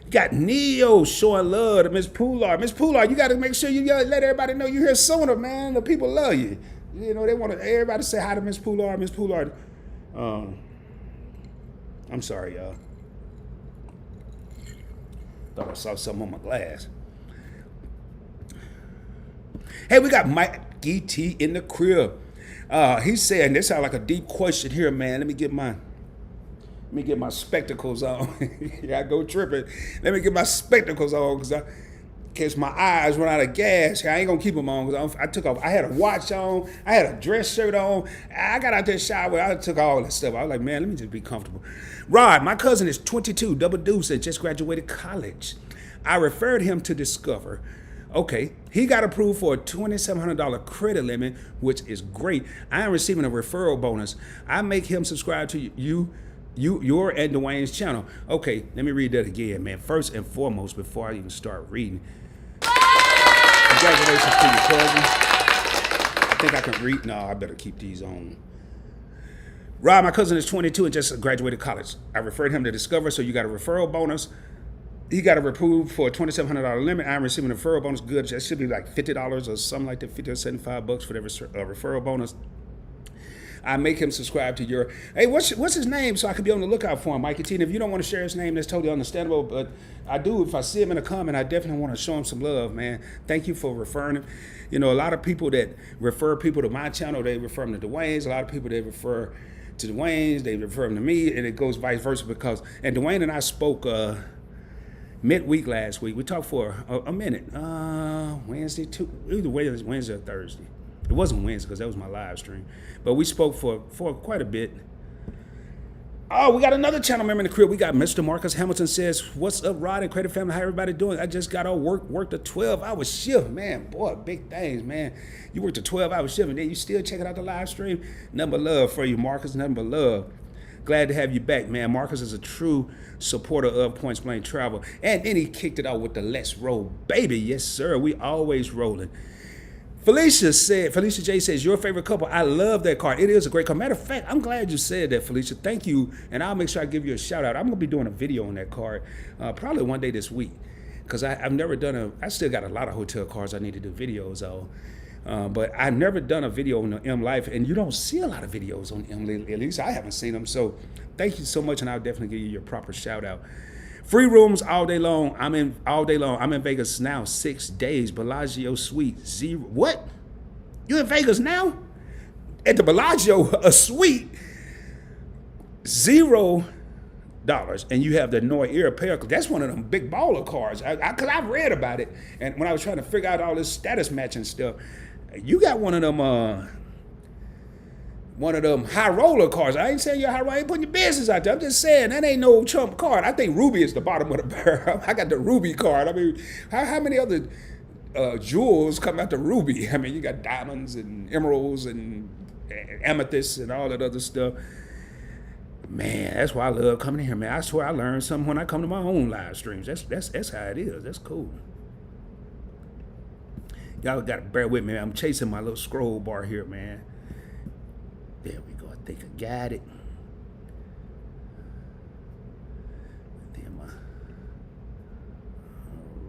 Got Neo showing love to Miss Poulard. Miss Poulard, you got to make sure you let everybody know you're here sooner, man. The people love you. You know, they want everybody to say hi to Miss Poulard. Miss Poulard. I'm sorry, y'all. Thought I saw something on my glass. Hey, we got Mike T in the crib. He's saying, this sounds like a deep question here, man. Let me get my spectacles on. Yeah, I go tripping. Let me get my spectacles on, because in case my eyes run out of gas, I ain't gonna keep them on, because I took off. I had a watch on. I had a dress shirt on. I got out there shower. I took all that stuff. I was like, man, let me just be comfortable. Rod, my cousin is 22, double deuce, and just graduated college. I referred him to Discover. Okay, he got approved for a $2,700 credit limit, which is great. I am receiving a referral bonus. I make him subscribe to your and Dwayne's channel. Okay, let me read that again, man. First and foremost, before I even start reading, congratulations to your cousin. I think I can read. No, I better keep these on. Rob, my cousin is 22 and just graduated college. I referred him to Discover, so you got a referral bonus. He got approved for a $2,700 limit. I'm receiving a referral bonus. Good. That should be like $50 or something like that, $50 or $75 for the referral bonus. I make him subscribe to your. Hey, what's his name, so I can be on the lookout for him, Mikey T. And if you don't want to share his name, that's totally understandable. But I do. If I see him in a comment, I definitely want to show him some love, man. Thank you for referring him. You know, a lot of people that refer people to my channel, they refer them to Dwayne's. A lot of people they refer to Dwayne's, they refer them to me, and it goes vice versa. Because and Dwayne and I spoke midweek last week. We talked for a minute. Wednesday, either Wednesday or Thursday. It wasn't Wednesday because that was my live stream. But we spoke for quite a bit. Oh, we got another channel member in the crib. We got Mr. Marcus Hamilton says, what's up, Rod and Credit Family? How everybody doing? I just got all worked a 12-hour shift. Man, boy, big things, man. You worked a 12-hour shift and then you still checking out the live stream? Nothing but love for you, Marcus. Nothing but love. Glad to have you back, man. Marcus is a true supporter of Points Blank Travel. And then he kicked it out with the Let's Roll, baby. Yes, sir. We always rolling. Felicia J says, your favorite couple. I love that card. It is a great card. Matter of fact, I'm glad you said that, Felicia. Thank you. And I'll make sure I give you a shout out. I'm going to be doing a video on that card probably one day this week, because I've never done I still got a lot of hotel cards I need to do videos on. But I've never done a video on the M Life, and you don't see a lot of videos on M Life. At least I haven't seen them. So thank you so much, and I'll definitely give you your proper shout out. Free rooms all day long. I'm in Vegas now, 6 days. Bellagio Suite 0. What? You in Vegas now? At the Bellagio, a suite, $0. And you have the Noir pair. That's one of them big baller cards. Because I've read about it. And when I was trying to figure out all this status matching stuff, you got one of them one of them high roller cards. I ain't saying you're high roller. I ain't putting your business out there. I'm just saying that ain't no trump card. I think Ruby is the bottom of the barrel. I got the Ruby card. I mean, how many other jewels come out the Ruby? I mean, you got diamonds and emeralds and amethysts and all that other stuff. Man, that's why I love coming in here, man. I swear I learn something when I come to my own live streams. That's how it is. That's cool. Y'all got to bear with me. I'm chasing my little scroll bar here, man. There we go. I think I got it.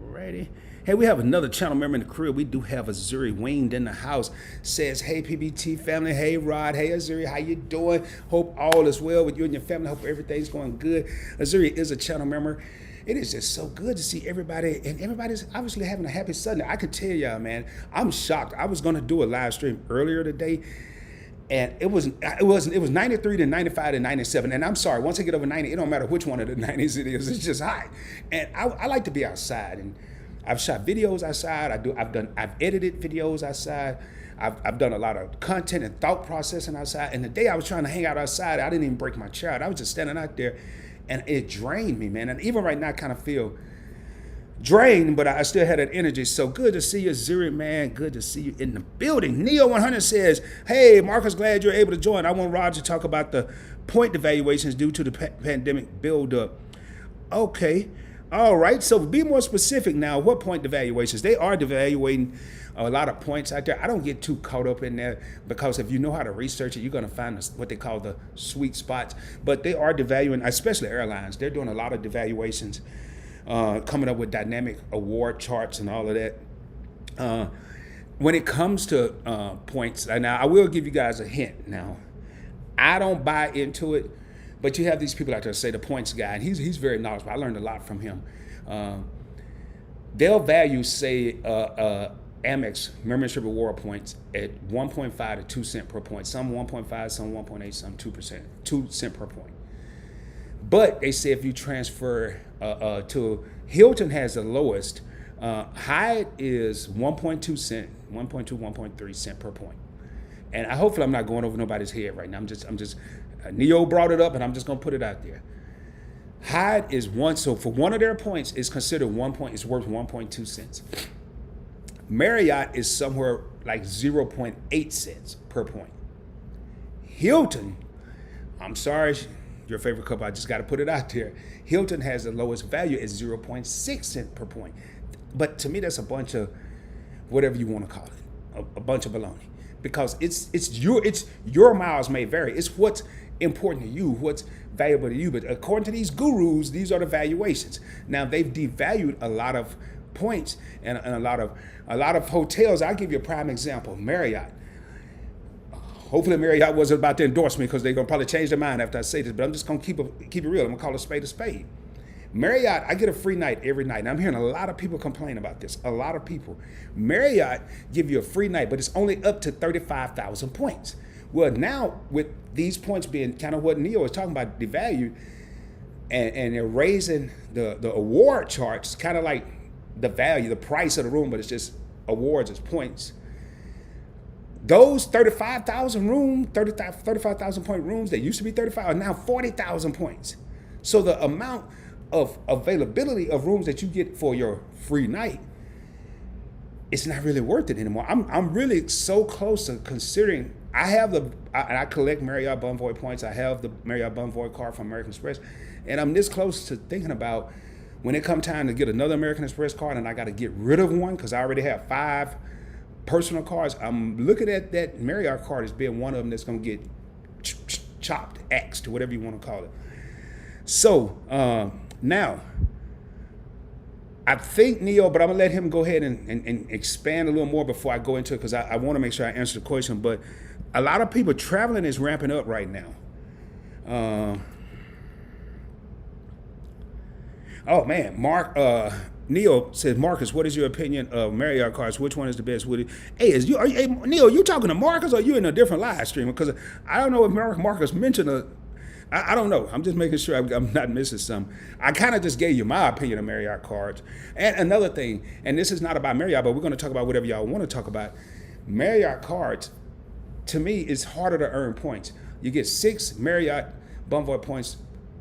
Alrighty. Hey, we have another channel member in the crib. We do have Azuri Winged in the house. Says, hey, PBT family. Hey, Rod. Hey, Azuri. How you doing? Hope all is well with you and your family. Hope everything's going good. Azuri is a channel member. It is just so good to see everybody, and everybody's obviously having a happy Sunday. I can tell y'all, man, I'm shocked. I was going to do a live stream earlier today, and it was 93 to 95 to 97. And I'm sorry, once I get over 90, it don't matter which one of the 90s it is. It's just high. And I like to be outside, and I've shot videos outside. I've edited videos outside. I've done a lot of content and thought processing outside. And the day I was trying to hang out outside, I didn't even break my chair. I was just standing out there, and it drained me, man. And even right now, I kind of feel drained, but I still had that energy. So good to see you, Zuri, man. Good to see you in the building. Neo100 says, hey, Marcus, glad you're able to join. I want Rod to talk about the point devaluations due to the pandemic buildup. Okay. All right. So be more specific now. What point devaluations? They are devaluating a lot of points out there. I don't get too caught up in there because if you know how to research it, you're going to find what they call the sweet spots. But they are devaluing, especially airlines. They're doing a lot of devaluations, coming up with dynamic award charts and all of that. When it comes to points, now I will give you guys a hint. Now, I don't buy into it, but you have these people out there say the points guy, and he's very knowledgeable. I learned a lot from him. They'll value, say, Amex membership reward points at 1.5 to 2 cents per point. Some 1.5, some 1.8, some 2%, 2 cents per point. But they say if you transfer to Hilton has the lowest. Hyatt is 1.2 cent, 1.2, 1.3 cent per point. And hopefully I'm not going over nobody's head right now. I'm just Neo brought it up, and I'm just gonna put it out there. Hyatt is one, so for one of their points, it's considered 1 point. It's worth 1.2 cents. Marriott is somewhere like 0.8 cents per point. Hilton, I'm sorry, your favorite couple, I just got to put it out there. Hilton has the lowest value at 0.6 cents per point. But to me, that's a bunch of whatever you want to call it, a bunch of baloney. Because it's your miles may vary. It's what's important to you, what's valuable to you. But according to these gurus, these are the valuations. Now they've devalued a lot of points and a lot of hotels. I'll give you a prime example, Marriott. Hopefully Marriott wasn't about to endorse me because they're gonna probably change their mind after I say this, but I'm just gonna keep it real. I'm gonna call a spade a spade. Marriott, I get a free night every night. And I'm hearing a lot of people complain about this. A lot of people. Marriott give you a free night, but it's only up to 35,000 points. Well, now with these points being kind of what Neo was talking about, devalued, and they're raising the award charts, kind of like the value, the price of the room, but it's just awards, it's points. Those 35,000 point rooms that used to be 35 are now 40,000 points. So the amount of availability of rooms that you get for your free night, it's not really worth it anymore. I'm really so close to considering. I collect Marriott Bonvoy points. I have the Marriott Bonvoy card from American Express, and I'm this close to thinking about when it come time to get another American Express card, and I got to get rid of one because I already have 5 personal cards. I'm looking at that Marriott card as being one of them that's going to get chopped, axed, whatever you want to call it. So now, I think Neo, but I'm gonna let him go ahead and expand a little more before I go into it because I want to make sure I answer the question. But a lot of people traveling is ramping up right now. Oh man, Neo says, Marcus, what is your opinion of Marriott cards? Which one is the best? Hey, Neo, you talking to Marcus or are you in a different live stream? Because I don't know if Marcus mentioned I don't know. I'm just making sure I'm not missing something. I kind of just gave you my opinion of Marriott cards. And another thing, and this is not about Marriott, but we're going to talk about whatever y'all want to talk about. Marriott cards, to me, it's harder to earn points. You get 6 Marriott Bonvoy points.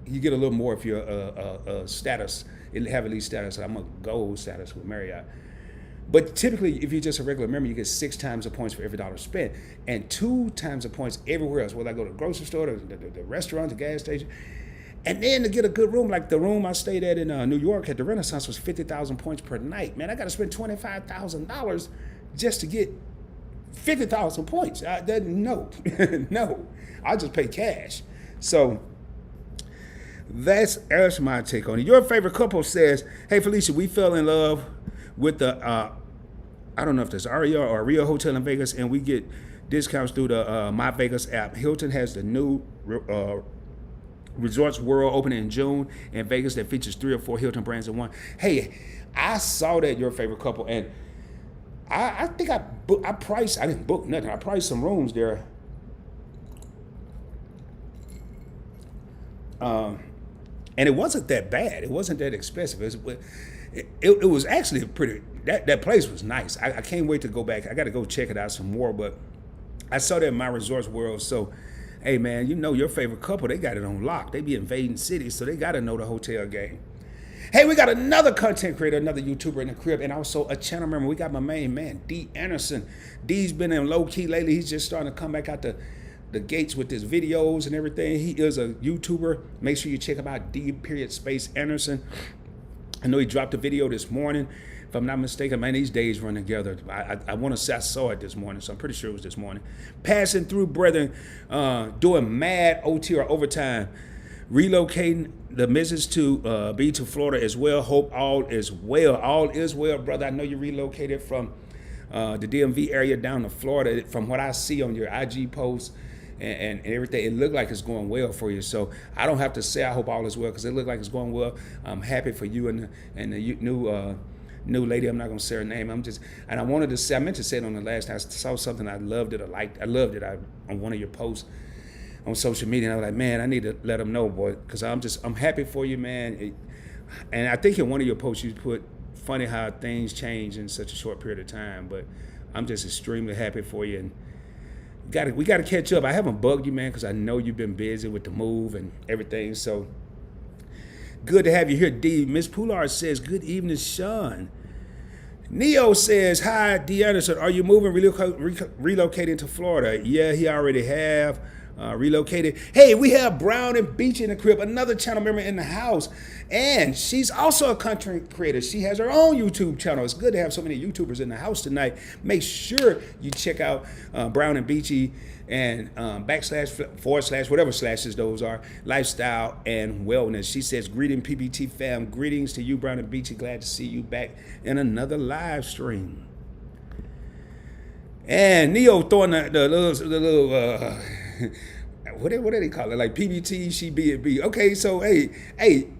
You get a little more if you're a status, have elite status. I'm a gold status with Marriott. But typically, if you're just a regular member, you get 6 times the points for every dollar spent, and 2 times the points everywhere else. Whether I go to the grocery store, the restaurant, the gas station, and then to get a good room, like the room I stayed at in New York at the Renaissance was 50,000 points per night. Man, I got to spend $25,000 just to get 50,000 points. No, no, I'll just pay cash. So that's my take on it. Your favorite couple says, "Hey Felicia, we fell in love with the I don't know if there's Aria or Rio Hotel in Vegas, and we get discounts through the My Vegas app. Hilton has the new Resorts World opening in June in Vegas that features 3 or 4 Hilton brands in one." Hey, I saw that your favorite couple, and I think I didn't book nothing. I priced some rooms there. And it wasn't that bad. It wasn't that expensive. It was actually pretty, that place was nice. I can't wait to go back. I got to go check it out some more, but I saw that in My Resorts World. So, hey man, you know your favorite couple, they got it on lock. They be invading cities, so they got to know the hotel game. Hey, we got another content creator, another YouTuber in the crib, and also a channel member. We got my main man, D. Anderson. D's been in low key lately. He's just starting to come back out the gates with his videos and everything. He is a YouTuber. Make sure you check him out, D.Space Anderson. I know he dropped a video this morning. If I'm not mistaken, man, these days run together. I want to say I saw it this morning, so I'm pretty sure it was this morning. Passing through, brethren, doing mad OT or overtime, relocating the missus to be to Florida as well. Hope all is well. All is well, brother. I know you relocated from the DMV area down to Florida. From what I see on your IG posts and everything, it looked like it's going well for you. So I don't have to say I hope all is well, because it looked like it's going well. I'm happy for you and the new lady. I'm not gonna say her name. I wanted to say, I meant to say it on the last time. I saw something, I loved it, I loved it on one of your posts on social media, and I was like, man, I need to let them know, boy, because I'm happy for you, man. And I think in one of your posts you put, funny how things change in such a short period of time, but I'm just extremely happy for you, and we gotta catch up. I haven't bugged you, man, because I know you've been busy with the move and everything, so good to have you here, D. Miss Poulard says, good evening, Sean. Neo says, hi, D. Anderson, are you moving, relocating to Florida? Yeah, he already have. Relocated. Hey, we have Brown and Beach in the crib, another channel member in the house, and she's also a content creator. She has her own YouTube channel. It's good to have so many YouTubers in the house tonight. Make sure you check out Brown and Beachy and / whatever slashes those are, lifestyle and wellness. She says, greeting PBT fam, greetings to you, Brown and Beachy. Glad to see you back in another live stream. And Neo throwing the little what do they call it? Like PBT, she B&B. Okay, so hey,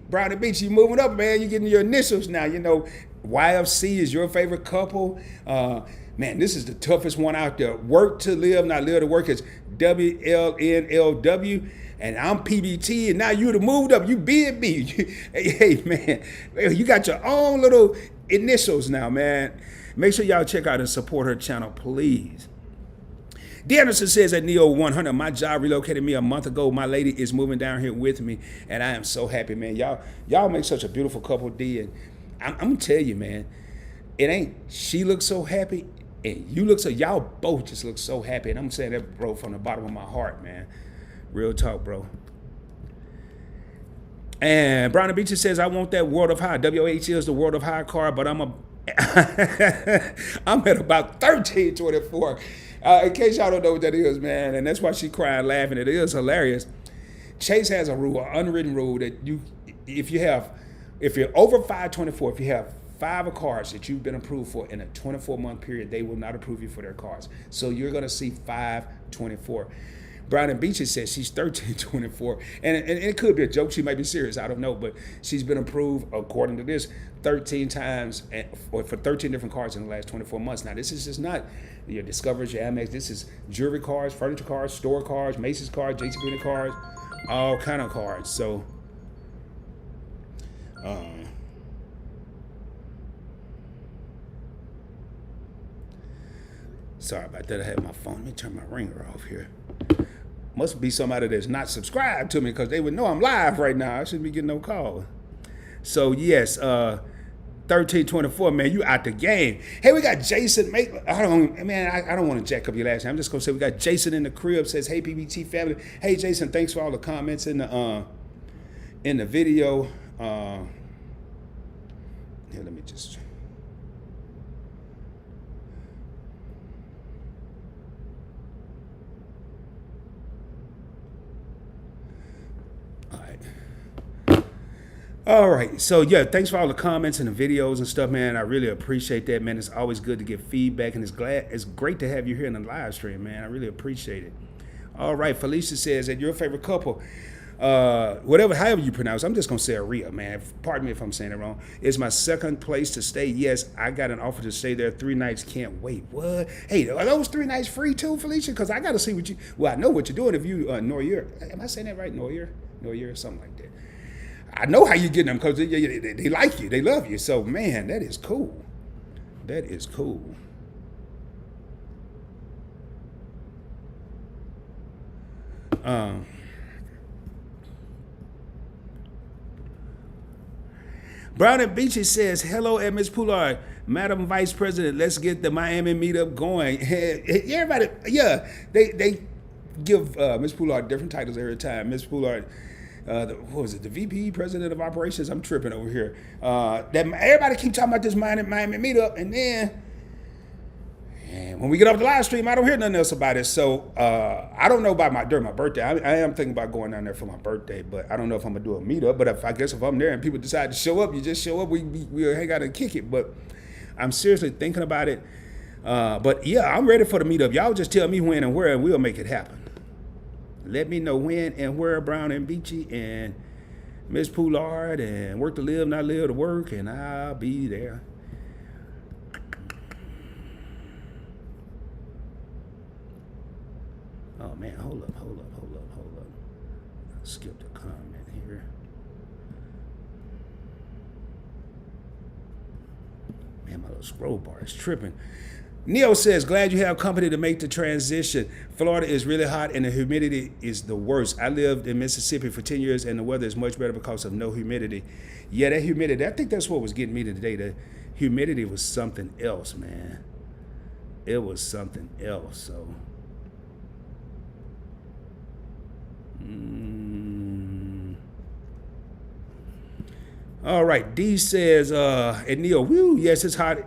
Brown and Beach, you moving up, man. You getting your initials now. You know, YFC is your favorite couple. Man, this is the toughest one out there. Work to live, not live to work. It's WLNLW, and I'm PBT, and now you moved up. You B&B. Hey, man, you got your own little initials now, man. Make sure y'all check out and support her channel, please. D. Anderson says at Neo 100, my job relocated me a month ago. My lady is moving down here with me, and I am so happy, man. Y'all make such a beautiful couple, D. And I'm gonna tell you, man, she looks so happy, and you look y'all both just look so happy. And I'm saying that, bro, from the bottom of my heart, man. Real talk, bro. And Brown and Beach says, I want that World of High. WH is the World of High car, but I'm at about 1324. In case y'all don't know what that is, man, and that's why she crying laughing. It is hilarious. Chase has a rule, an unwritten rule, that if you're over 524, if you have 5 cars that you've been approved for in a 24-month period, they will not approve you for their cars. So you're gonna see 524. Brown and Beachy says she's 1324, and it could be a joke. She might be serious. I don't know, but she's been approved according to this 13 times for 13 different cars in the last 24 months. Now, this is just not your Discoverers, your Amex. This is jewelry cars, furniture cars, store cars, Macy's cars, JCPenney cars, all kind of cars. So, Sorry about that. I had my phone. Let me turn my ringer off here. Must be somebody that's not subscribed to me because they would know I'm live right now. I shouldn't be getting no call. So yes, 1324, man, you out the game. Hey, we got Jason. I don't want to jack up your last name. I'm just gonna say we got Jason in the crib. Says, hey PBT family. Hey Jason, thanks for all the comments in the video. Here, let me just. All right, so yeah, thanks for all the comments and the videos and stuff, man. I really appreciate that, man. It's always good to get feedback, and it's great to have you here in the live stream, man. I really appreciate it. All right, Felicia says that your favorite couple, however you pronounce it, I'm just gonna say Aria, man. Pardon me if I'm saying it wrong. It's my second place to stay. Yes, I got an offer to stay there 3 nights. Can't wait. What? Hey, are those 3 nights free too, Felicia? Because I got to see what you. Well, I know what you're doing if you Noyer. Am I saying that right? Noyer, something like that. I know how you get them because they like you, they love you. So man, that is cool. That is cool. Brown and Beachy says, hello, Ms. Poulard, Madam Vice President, let's get the Miami meetup going. Everybody, yeah, they give Ms. Poulard different titles every time. Ms. Poulard, what was it, the VP, President of Operations? I'm tripping over here. That everybody keep talking about this Miami meetup, and then when we get off the live stream, I don't hear nothing else about it. So I don't know about during my birthday. I am thinking about going down there for my birthday, but I don't know if I'm gonna do a meetup. But I guess if I'm there and people decide to show up, you just show up. We'll hang out and kick it. But I'm seriously thinking about it. But yeah, I'm ready for the meetup. Y'all just tell me when and where, and we'll make it happen. Let me know when and where, Brown and Beachy and Miss Poulard, and work to live, not live to work, and I'll be there. Oh man, hold up. I skipped a comment here. Man, my little scroll bar is tripping. Neo says, glad you have company to make the transition. Florida is really hot and the humidity is the worst. I lived in Mississippi for 10 years and the weather is much better because of no humidity. Yeah, that humidity, I think that's what was getting me today. The humidity was something else, man. It was something else, so. All right, D says, and Neil, woo, yes, it's hot.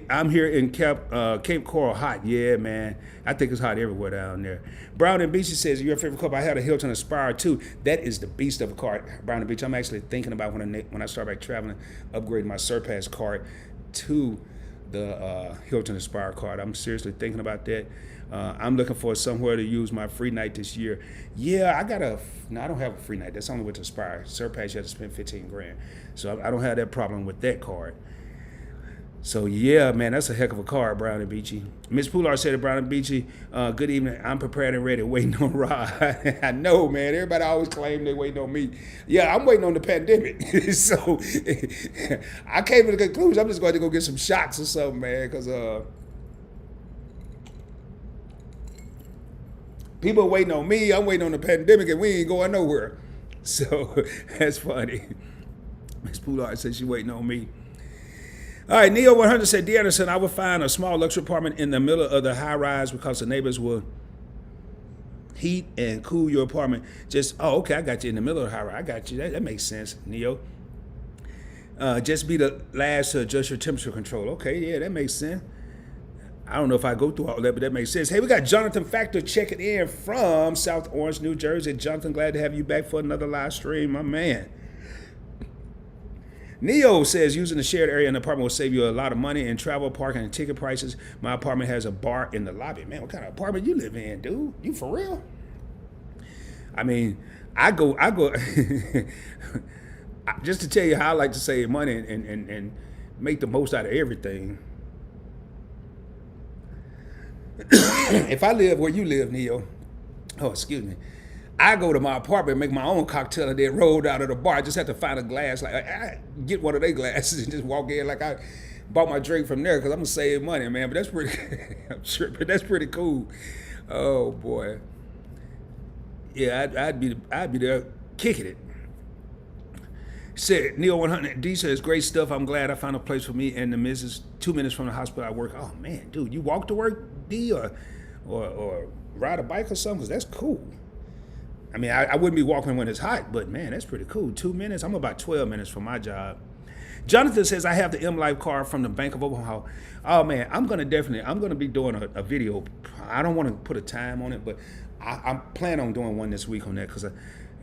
I'm here in Cape Coral, hot. Yeah, man. I think it's hot everywhere down there. Brown and Beachy says, your favorite couple? I had a Hilton Aspire too. That is the beast of a car, Brown and Beach. I'm actually thinking about when I start back traveling, upgrading my Surpass card to the Hilton Aspire card. I'm seriously thinking about that. I'm looking for somewhere to use my free night this year. Yeah, I don't have a free night. That's only with Aspire. Surpass, you have to spend $15,000. So I don't have that problem with that card. So yeah, man, that's a heck of a card, Brown and Beachy. Miss Poulard said to Brown and Beachy, good evening. I'm prepared and ready, waiting on Rod. I know, man. Everybody always claim they waiting on me. Yeah, I'm waiting on the pandemic. So I came to the conclusion I'm just going to go get some shots or something, man, because people are waiting on me. I'm waiting on the pandemic, and we ain't going nowhere. So that's funny. Miss Poulard said she waiting on me. All right, Neo 100 said, D. Anderson, I would find a small luxury apartment in the middle of the high rise because the neighbors will heat and cool your apartment. Okay, I got you in the middle of the high rise. I got you. That makes sense, Neo. Just be the last to adjust your temperature control. Okay, yeah, that makes sense. I don't know if I go through all that, but that makes sense. Hey, we got Jonathan Factor checking in from South Orange, New Jersey. Jonathan, glad to have you back for another live stream, my man. Neo says using the shared area in the apartment will save you a lot of money in travel, parking, and ticket prices. My apartment has a bar in the lobby. Man, what kind of apartment you live in, dude? You for real? I mean, I go just to tell you how I like to save money and make the most out of everything. If I live where you live, Neo, I go to my apartment, make my own cocktail, and then roll out of the bar. I just have to find a glass. Like I get one of their glasses and just walk in. Like bought my drink from there because I'm gonna save money, man. But that's pretty. I'm sure, but that's pretty cool. Oh boy. Yeah, I'd be there kicking it. Said Neil 100 D says great stuff. I'm glad I found a place for me and the missus 2 minutes from the hospital I work. Oh man, dude, you walk to work, D, or ride a bike or something? Cause that's cool. I mean, I wouldn't be walking when it's hot, but man, that's pretty cool. 2 minutes. I'm about 12 minutes from my job. Jonathan says I have the M Life card from the Bank of Omaha. Oh man, I'm gonna be doing a video. I don't want to put a time on it, but I'm planning on doing one this week on that because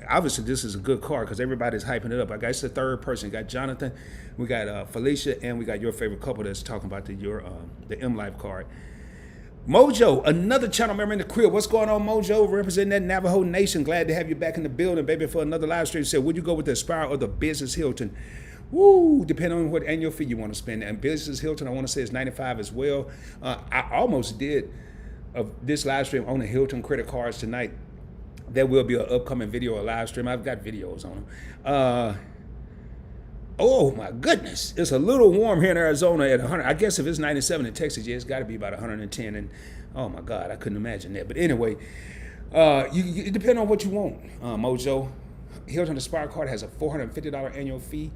obviously this is a good card because everybody's hyping it up. I guess the third person. We got Jonathan, we got Felicia, and we got your favorite couple that's talking about the M Life card. Mojo, another channel member in the crib. What's going on, Mojo? Representing that Navajo Nation. Glad to have you back in the building, baby, for another live stream. Said, would you go with the Aspire or the Business Hilton? Woo, depending on what annual fee you want to spend. And Business Hilton, I want to say, is $95 as well. I almost did this live stream on the Hilton credit cards tonight. There will be an upcoming video or live stream. I've got videos on them. Oh my goodness, it's a little warm here in Arizona at 100. I guess if it's 97 in Texas, yeah, it's got to be about 110. And oh my God, I couldn't imagine that. But anyway, it depends on what you want, Mojo. Hilton Aspire card has a $450 annual fee.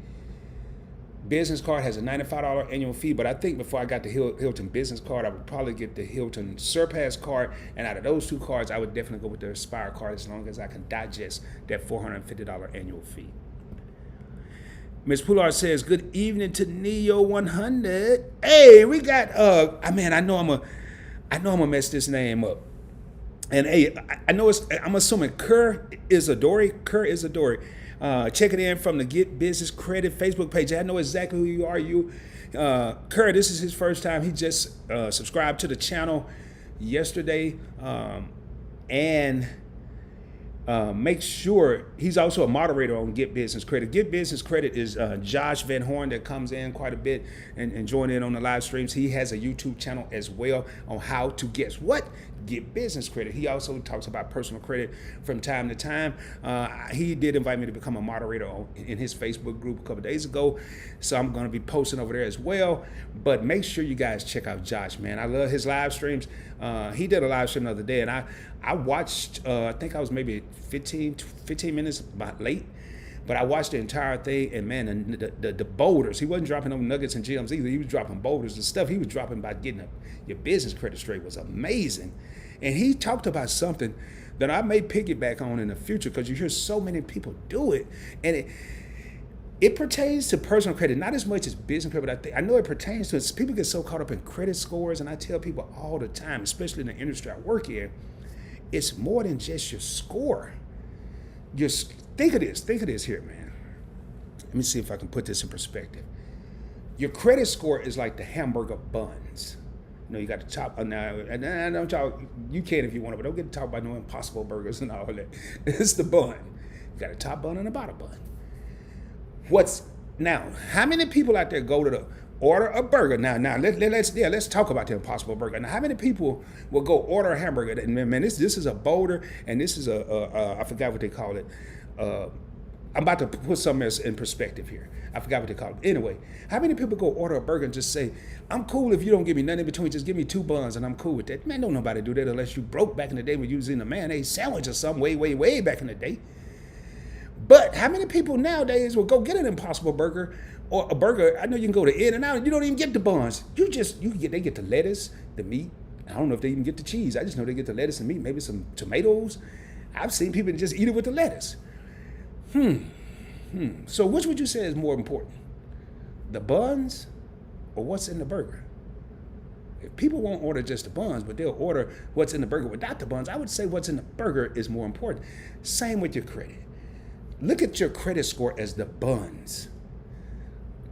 Business card has a $95 annual fee, but I think before I got the Hilton business card, I would probably get the Hilton Surpass card, and out of those two cards, I would definitely go with the Aspire card as long as I can digest that $450 annual fee. Ms. Poulard says, good evening to Neo 100. Hey, we got, man, I know I'm gonna mess this name up. And hey, I know I'm assuming Kerr Isadori. Checking in from the Get Business Credit Facebook page. I know exactly who you are. Kerr, this is his first time. He just subscribed to the channel yesterday. And make sure he's also a moderator on Get Business Credit. Get Business Credit is Josh Van Horn that comes in quite a bit and join in on the live streams. He has a YouTube channel as well on how to, guess what? Get business credit. He also talks about personal credit from time to time. He did invite me to become a moderator in his Facebook group a couple days ago, so I'm going to be posting over there as well. But make sure you guys check out Josh, man. I love his live streams. He did a live stream the other day, and I watched. I think I was maybe 15 minutes late. But I watched the entire thing, and man, the boulders, he wasn't dropping no nuggets and gems either. He was dropping boulders. The stuff he was dropping about getting your business credit straight was amazing. And he talked about something that I may piggyback on in the future because you hear so many people do it. And it pertains to personal credit, not as much as business credit, but I know it pertains to it. People get so caught up in credit scores, and I tell people all the time, especially in the industry I work in, it's more than just your score. Just think of this here, man. Let me see if I can put this in perspective. Your credit score is like the hamburger buns. You know, you got the top. Now, and don't talk. You can if you want to, but don't get to talk about no Impossible Burgers and all that. It's the bun. You got a top bun and a bottom bun. Now? How many people out there go to the order a burger? Now let's talk about the Impossible Burger. Now, how many people will go order a hamburger? And man, this is a boulder, and this is I forgot what they call it. I'm about to put something else in perspective here. I forgot what they call it. Anyway, how many people go order a burger and just say, I'm cool if you don't give me nothing in between, just give me 2 buns and I'm cool with that? Man, don't nobody do that unless you broke back in the day when you was in a mayonnaise sandwich or something way back in the day. But how many people nowadays will go get an Impossible Burger or a burger? I know you can go to In-N-Out, you don't even get the buns. They get the lettuce, the meat. I don't know if they even get the cheese. I just know they get the lettuce and meat, maybe some tomatoes. I've seen people just eat it with the lettuce. So which would you say is more important? The buns or what's in the burger? If people won't order just the buns, but they'll order what's in the burger without the buns, I would say what's in the burger is more important. Same with your credit. Look at your credit score as the buns.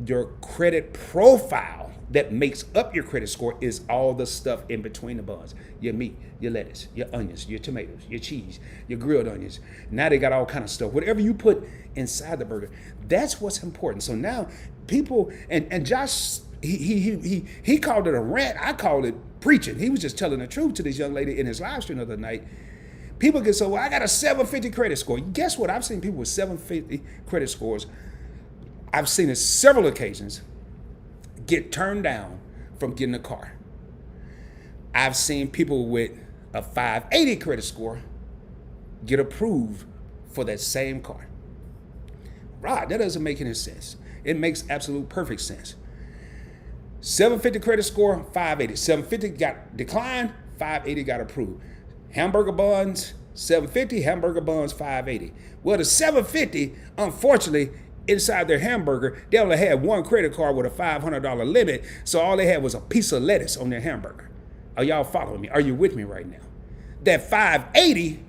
Your credit profile that makes up your credit score is all the stuff in between the buns. Your meat, your lettuce, your onions, your tomatoes, your cheese, your grilled onions. Now they got all kind of stuff. Whatever you put inside the burger, that's what's important. So now people, and Josh, he called it a rant. I called it preaching. He was just telling the truth to this young lady in his live stream the other night. People get so, well, I got a 750 credit score. Guess what? I've seen people with 750 credit scores. I've seen it several occasions get turned down from getting a car. I've seen people with a 580 credit score get approved for that same car. Rod, that doesn't make any sense. It makes absolute perfect sense. 750 credit score, 580. 750 got declined, 580 got approved. Hamburger buns, 750, hamburger buns, 580. Well, the 750, unfortunately, inside their hamburger, they only had one credit card with a $500 limit, so all they had was a piece of lettuce on their hamburger. Are y'all following me? Are you with me right now? That 580,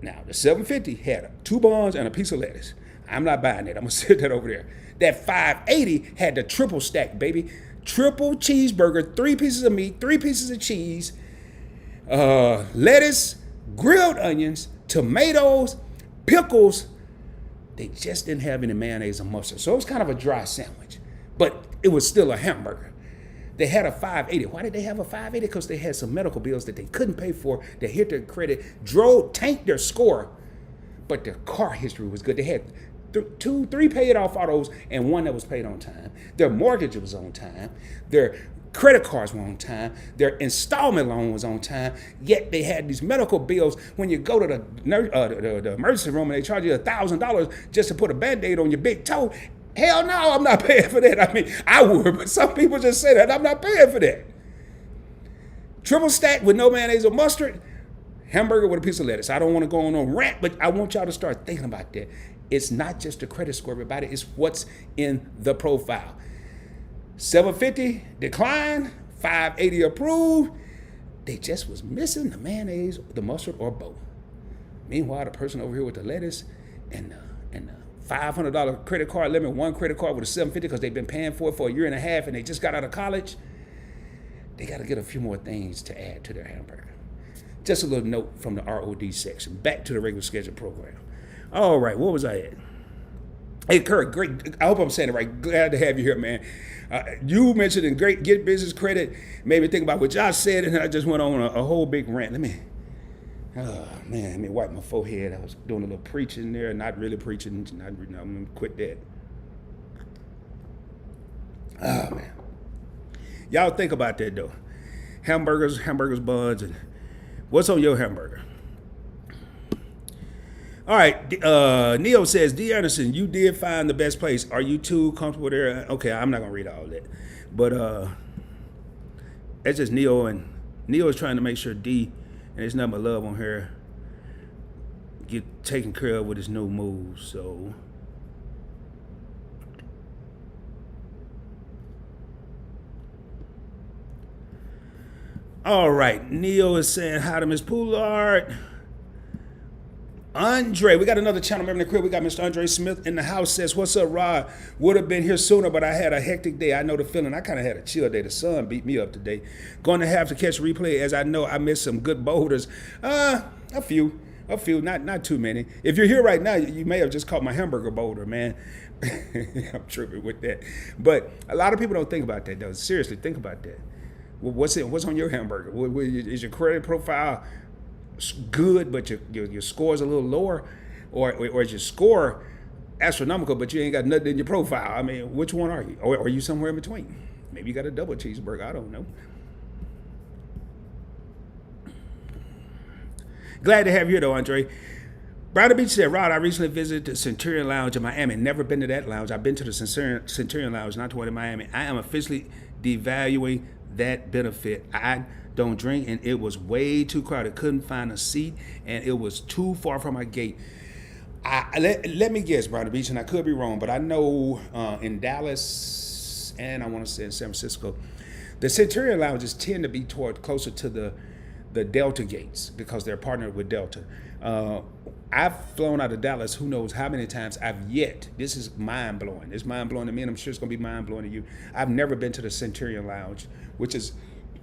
now the 750 had 2 buns and a piece of lettuce. I'm not buying that. I'm gonna sit that over there. That 580 had the triple stack, baby. Triple cheeseburger, 3 pieces of meat, 3 pieces of cheese, lettuce, grilled onions, tomatoes, pickles. They just didn't have any mayonnaise or mustard. So it was kind of a dry sandwich, but it was still a hamburger. They had a 580. Why did they have a 580? Because they had some medical bills that they couldn't pay for. They hit their credit, tanked their score, but their car history was good. They had 3 paid off autos and 1 that was paid on time. Their mortgage was on time. Their credit cards were on time. Their installment loan was on time. Yet they had these medical bills. When you go to the emergency room and they charge you $1,000 just to put a Band-Aid on your big toe, hell no, I'm not paying for that. I mean, I would, but some people just say that. I'm not paying for that. Triple stack with no mayonnaise or mustard, hamburger with a piece of lettuce. I don't want to go on a rant, but I want y'all to start thinking about that. It's not just the credit score, everybody. It's what's in the profile. 750 declined, 580 approved. They just was missing the mayonnaise, the mustard, or both. Meanwhile, the person over here with the lettuce and the $500 credit card limit, 1 credit card with a 750 because they've been paying for it for a year and a half and they just got out of college, they got to get a few more things to add to their hamburger. Just a little note from the ROD section. Back to the regular schedule program. All right, what was I at? Hey, Kurt, great. I hope I'm saying it right. Glad to have you here, man. You mentioned in great get business credit, made me think about what y'all said, and I just went on a whole big rant. Let me wipe my forehead. I was doing a little preaching there, not really preaching. I'm going to quit that. Oh, man. Y'all think about that, though. Hamburgers, buns, and what's on your hamburger? All right, Neo says, D. Anderson, you did find the best place. Are you too comfortable there? Okay, I'm not going to read all that. But that's just Neo, and Neo is trying to make sure D, and it's nothing but love on her, get taken care of with his new move. So all right, Neo is saying hi to Miss Poulard. Andre, we got another channel member in the crib. We got Mr. Andre Smith in the house. Says, what's up, Rod? Would have been here sooner, but I had a hectic day. I know the feeling. I kind of had a chill day. The sun beat me up today. Going to have to catch replay as I know I missed some good boulders. A few, not too many. If you're here right now, you may have just caught my hamburger boulder, man. I'm tripping with that. But a lot of people don't think about that, though. Seriously, think about that. What's on your hamburger? Is your credit profile good, but your score is a little lower, or is your score astronomical, but you ain't got nothing in your profile? I mean, which one are you? Or are you somewhere in between? Maybe you got a double cheeseburger. I don't know. Glad to have you here, though, Andre. Browder Beach said, Rod, I recently visited the Centurion Lounge in Miami. Never been to that lounge. I've been to the Centurion Lounge, not to one in Miami. I am officially devaluing that benefit. I don't drink, and it was way too crowded. Couldn't find a seat, and it was too far from my gate. Let me guess, Browder Beach, and I could be wrong, but I know in Dallas and I want to say in San Francisco, the Centurion Lounges tend to be closer to the Delta gates because they're partnered with Delta. I've flown out of Dallas who knows how many times. This is mind-blowing. It's mind-blowing to me, and I'm sure it's going to be mind-blowing to you. I've never been to the Centurion Lounge, which is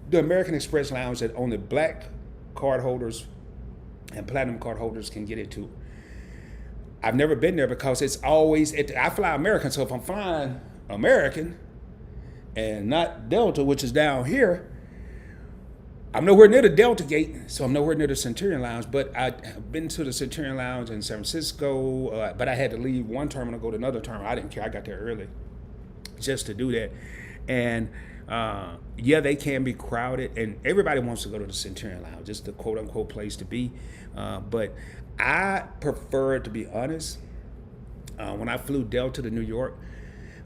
the American Express Lounge that only black card holders and platinum card holders can get into. I've never been there because it's always, I fly American, so if I'm flying American and not Delta, which is down here, I'm nowhere near the Delta gate, so I'm nowhere near the Centurion Lounge, but I've been to the Centurion Lounge in San Francisco, but I had to leave one terminal, go to another terminal. I didn't care. I got there early just to do that. And yeah, they can be crowded, and everybody wants to go to the Centurion Lounge. It's the quote unquote place to be. But I prefer, to be honest, when I flew Delta to New York,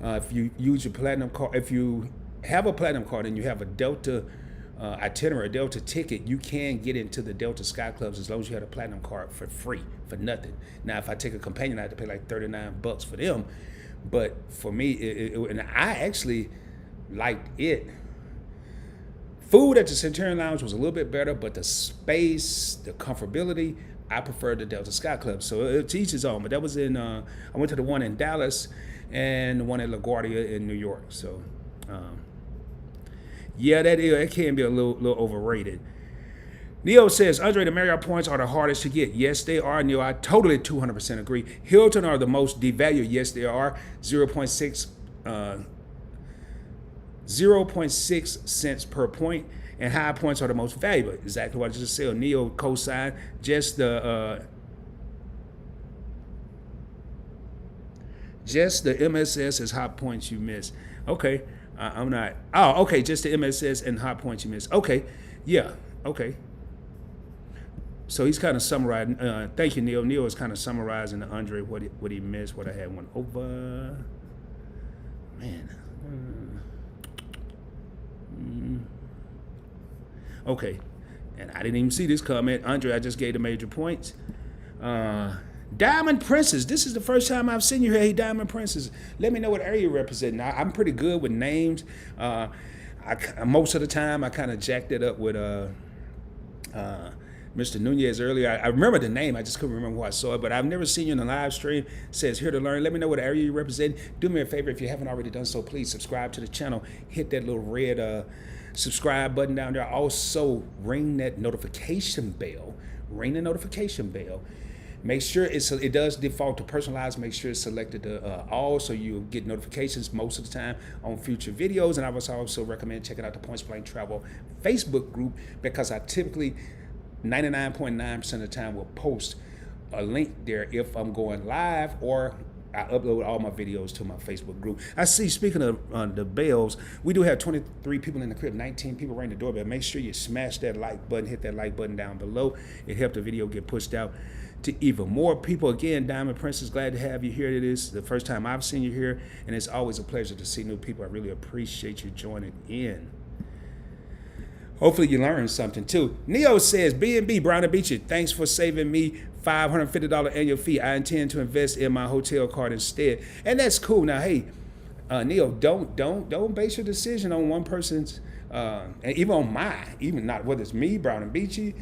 if you use your platinum card, if you have a platinum card and you have a Delta itinerary, a Delta ticket, you can get into the Delta Sky Clubs as long as you have a platinum card for free, for nothing. Now, if I take a companion, I have to pay like $39 for them. But for me, and I actually liked it. Food at the Centurion Lounge was a little bit better, but the space, the comfortability, I preferred the Delta Sky Club. So it's each his own. But that was in, I went to the one in Dallas and the one at LaGuardia in New York. So, yeah, that can be a little overrated. Neo says, Andre, the Marriott points are the hardest to get. Yes, they are, Neo. I totally 200% agree. Hilton are the most devalued. Yes, they are. 0.6 cents per point, and high points are the most valuable. Exactly what I just said. Neo cosign. Just the MSS is hot points you miss. Okay, I'm not. Oh, okay. Just the MSS and hot points you miss. Okay, yeah. Okay. So he's kind of summarizing. Thank you, Neil. Neil is kind of summarizing to Andre what he missed. What I had one over. Man. Okay, and I didn't even see this comment. Andre, I just gave the major points. Diamond Princess, this is the first time I've seen you here. Hey, Diamond Princess, let me know what area you represent. Now, I'm pretty good with names. Most of the time, I kind of jacked it up with Mr. Nunez earlier. I remember the name. I just couldn't remember who I saw it, but I've never seen you in a live stream. It says here to learn. Let me know what area you represent. Do me a favor, if you haven't already done so, please subscribe to the channel. Hit that little red subscribe button down there. Also, ring that notification bell. Ring the notification bell. Make sure it does default to personalized. Make sure it's selected to all, so you'll get notifications most of the time on future videos. And I would also recommend checking out the Points Blank Travel Facebook group, because I typically 99.9% of the time will post a link there if I'm going live, or I upload all my videos to my Facebook group. I see, speaking of the bells, we do have 23 people in the crib, 19 people ringing the doorbell. Make sure you smash that like button, hit that like button down below. It helps the video get pushed out to even more people. Again, Diamond Princess, glad to have you here. It is the first time I've seen you here, and it's always a pleasure to see new people. I really appreciate you joining in. Hopefully you learned something too. Neo says, B&B, Brown and Beachy, thanks for saving me $550 annual fee. I intend to invest in my hotel card instead. And that's cool. Now, hey, Neo, don't base your decision on one person's, and even on mine, even not whether it's me, Brown and Beachy,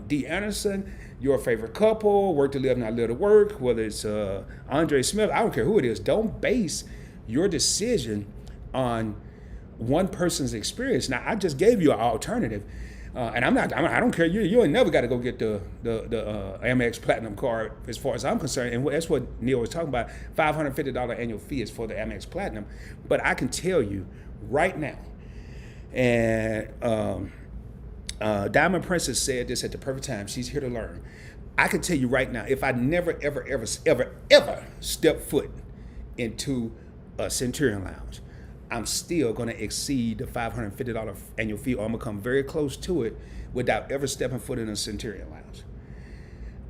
D. Anderson, your favorite couple, Work to Live, Not Live to Work, whether it's Andre Smith, I don't care who it is. Don't base your decision on one person's experience. Now, I just gave you an alternative, and I don't care. You ain't never got to go get the Amex Platinum card, as far as I'm concerned. And that's what Neil was talking about. $550 annual fee is for the Amex Platinum. But I can tell you right now, and Diamond Princess said this at the perfect time. She's here to learn. I can tell you right now, if I never, ever step foot into a Centurion Lounge, I'm still going to exceed the $550 annual fee, or I'm going to come very close to it without ever stepping foot in a Centurion Lounge.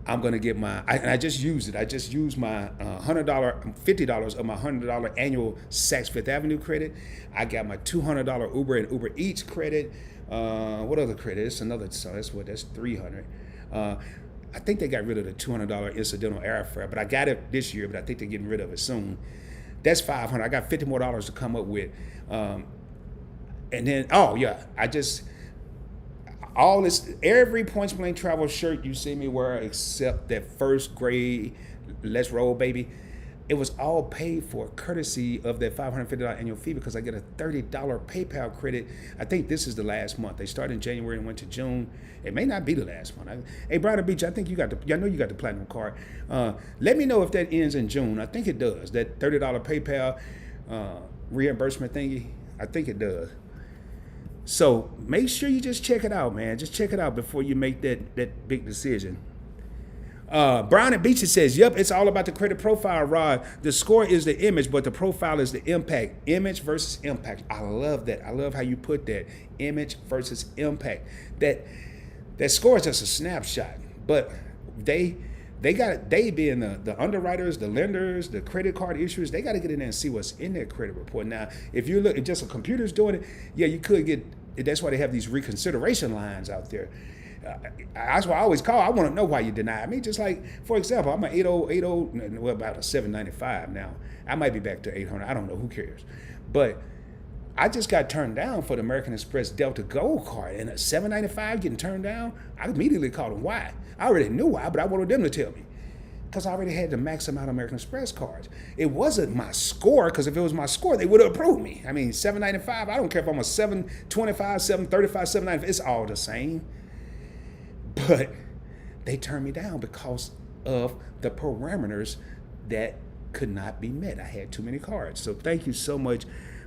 I'm going to get I just used it. I just used my $50 of my $100 annual Saks Fifth Avenue credit. I got my $200 Uber and Uber Eats credit. What other credit? It's another, so that's $300. I think they got rid of the $200 incidental airfare, but I got it this year, but I think they're getting rid of it soon. That's $500. I got $50 more to come up with. And then, every Points Blank Travel shirt you see me wear, except that first grade Let's Roll Baby, it was all paid for courtesy of that $550 annual fee, because I get a $30 PayPal credit. I think this is the last month. They started in January and went to June. It may not be the last month. Hey, Browder Beach, I think I know you got the platinum card. Let me know if that ends in June. I think it does. That $30 PayPal reimbursement thingy, I think it does. So make sure you just check it out, man. Just check it out before you make that big decision. Brown and Beachy says, yep, it's all about the credit profile, Rod. The score is the image, but the profile is the impact. Image versus impact. I love that. I love how you put that. Image versus impact. That score is just a snapshot. But they being the underwriters, the lenders, the credit card issuers, they got to get in there and see what's in their credit report. Now, if you look, if just a computer's doing it, yeah, you could get, that's why they have these reconsideration lines out there. That's why I always call. I want to know why you deny me. Just like, for example, I'm an 80, well, about a 795 now. I might be back to 800. I don't know. Who cares? But I just got turned down for the American Express Delta Gold card, and a 795 getting turned down. I immediately called them why. I already knew why, but I wanted them to tell me, because I already had the max amount of American Express cards. It wasn't my score, because if it was my score, they would have approved me. I mean, 795. I don't care if I'm a 725, 735, 795. It's all the same. But they turned me down because of the parameters that could not be met. I had too many cards. So thank you so much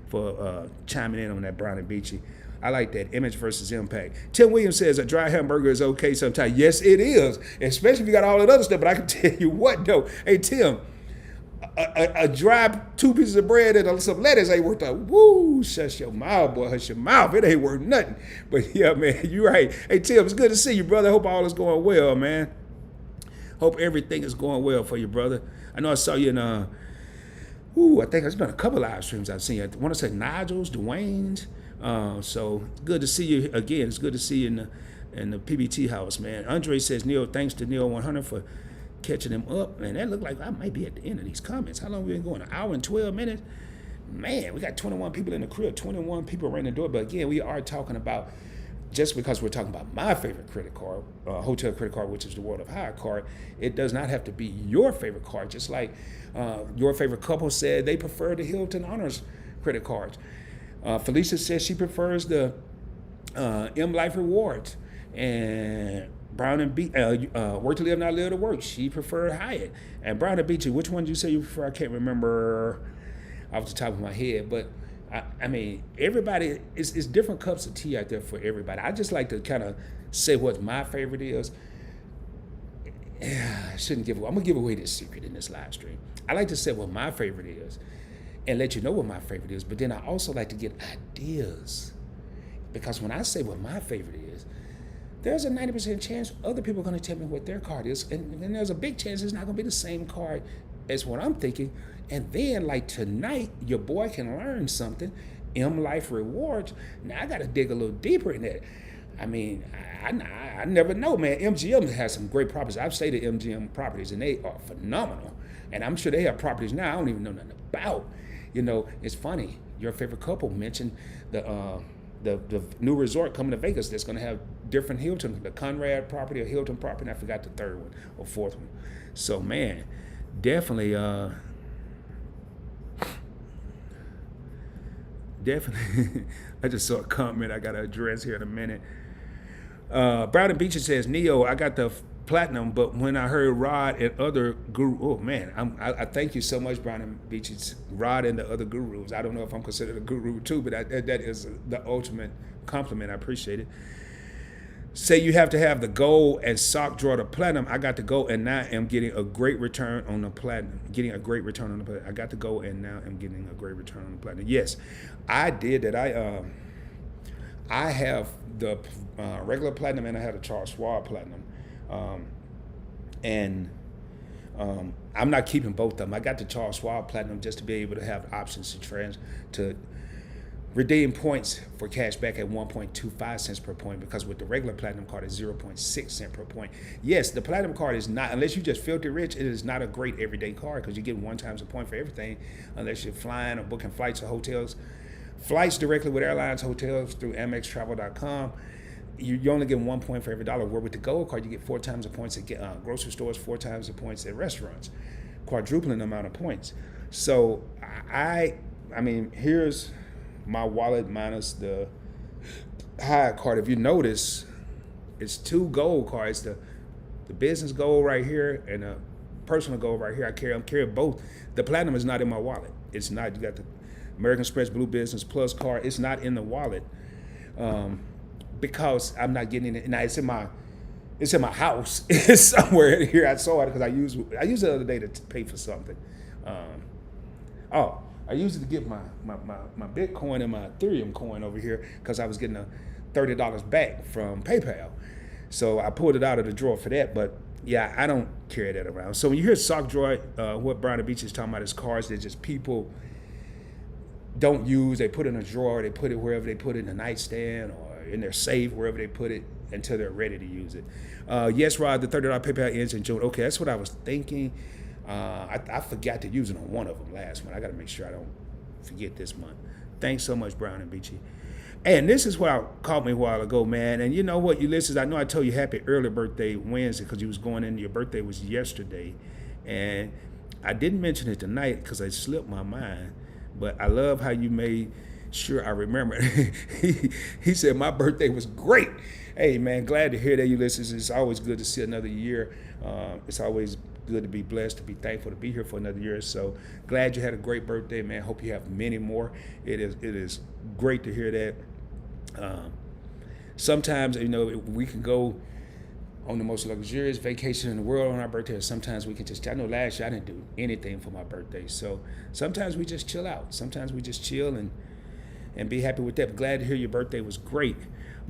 for chiming in on that, Brown and Beachy. I like that, image versus impact. Tim Williams says a dry hamburger is okay sometimes. Yes, it is, especially if you got all that other stuff. But I can tell you what, though. Hey, Tim, a dry 2 pieces of bread and some lettuce ain't worth a woo. Shut your mouth, boy. Hush your mouth. It ain't worth nothing. But yeah, man, you're right. Hey, Tim, it's good to see you, brother. Hope all is going well, man. Hope everything is going well for you, brother. I know I saw you in I think there's been a couple live streams I've seen. I want to say Nigel's, Dwayne's. So good to see you again. It's good to see you in the PBT house, man. Andre says, Neil, thanks to Neil 100 for catching him up. And that looked like I might be at the end of these comments. How long we been going? An hour and 12 minutes? Man, we got 21 people in the crib, 21 people ran the door. But again, we are talking about, just because we're talking about my favorite credit card, hotel credit card, which is the World of Hire card, it does not have to be your favorite card. Just like your favorite couple said they prefer the Hilton Honors credit cards. Felicia says she prefers the M Life Rewards. And Brown and Work to Live, Not Live to Work, she preferred Hyatt. And Brown and Beachy, which one did you say you prefer? I can't remember off the top of my head. But I mean, everybody, it's different cups of tea out there for everybody. I just like to kind of say what my favorite is. I shouldn't give away. I'm going to give away this secret in this live stream. I like to say what my favorite is and let you know what my favorite is. But then I also like to get ideas. Because when I say what my favorite is, there's a 90% chance other people are going to tell me what their card is. And there's a big chance it's not going to be the same card as what I'm thinking. And then, like tonight, your boy can learn something. M Life Rewards. Now, I got to dig a little deeper in that. I mean, I never know, man. MGM has some great properties. I've stayed at MGM properties, and they are phenomenal. And I'm sure they have properties now I don't even know nothing about. You know, it's funny. Your favorite couple mentioned the new resort coming to Vegas that's going to have different Hilton, the Conrad property or Hilton property, and I forgot the third one or fourth one. So, man, definitely, I just saw a comment I got to address here in a minute. Brown and Beachy says, Neo, I got the platinum, but when I heard Rod and other guru, oh man, I thank you so much, Brown and Beachy's Rod and the other gurus. I don't know if I'm considered a guru too, but that is the ultimate compliment. I appreciate it. Say you have to have the gold and sock drawer to platinum. I got the gold and now I'm getting a great return on the platinum. I got the gold and now I'm getting a great return on the platinum. Yes, I did that. I have the regular platinum and I had a Charles Schwab platinum. I'm not keeping both of them. I got the Charles Schwab Platinum just to be able to have options to redeem points for cash back at 1.25 cents per point, because with the regular Platinum card it's 0.6 cent per point. Yes, the Platinum card is not, unless you just filthy rich, it is not a great everyday card because you get 1 times a point for everything, unless you're flying or booking flights or hotels. Flights directly with airlines, hotels through AmexTravel.com. You only get 1 point for every dollar. Where with the gold card, you get 4 times the points at grocery stores, 4 times the points at restaurants, quadrupling the amount of points. So I mean, here's my wallet minus the Hyatt card. If you notice, it's 2 gold cards: the business gold right here and the personal gold right here. I'm carrying both. The platinum is not in my wallet. It's not. You got the American Express Blue Business Plus card. It's not in the wallet. Because I'm not getting it. Now it's in my It's in my house. It's somewhere in here. I saw it because I used it the other day to pay for something. Um, oh, I used it to get my Bitcoin and my Ethereum coin over here because I was getting a $30 back from PayPal. So I pulled it out of the drawer for that. But yeah, I don't carry that around. So when you hear Sock Droid, what Brian and Beach is talking about is cars that just people don't use. They put it in a drawer. They put it wherever they put it, in a nightstand or in their safe, wherever they put it, until they're ready to use it. Yes, Rod, the $30 PayPal ends in June. Okay, that's what I was thinking. I forgot to use it on one of them last month. I got to make sure I don't forget this month. Thanks so much, Brown and Beachy. And this is what caught me a while ago, man. And you know what, Ulysses, I know I told you happy early birthday Wednesday because you was going in. Your birthday was yesterday. And I didn't mention it tonight because it slipped my mind. But I love how you made sure I remember. He said my birthday was great. Hey, man, glad to hear that, Ulysses. It's always good to see another year. It's always good to be blessed, to be thankful to be here for another year. So glad you had a great birthday, man. Hope you have many more. It is great to hear that. Sometimes, you know, we can go on the most luxurious vacation in the world on our birthday. Sometimes we can just, I know last year I didn't do anything for my birthday. So sometimes we just chill out. Sometimes we just chill and be happy with that. But glad to hear your birthday was great.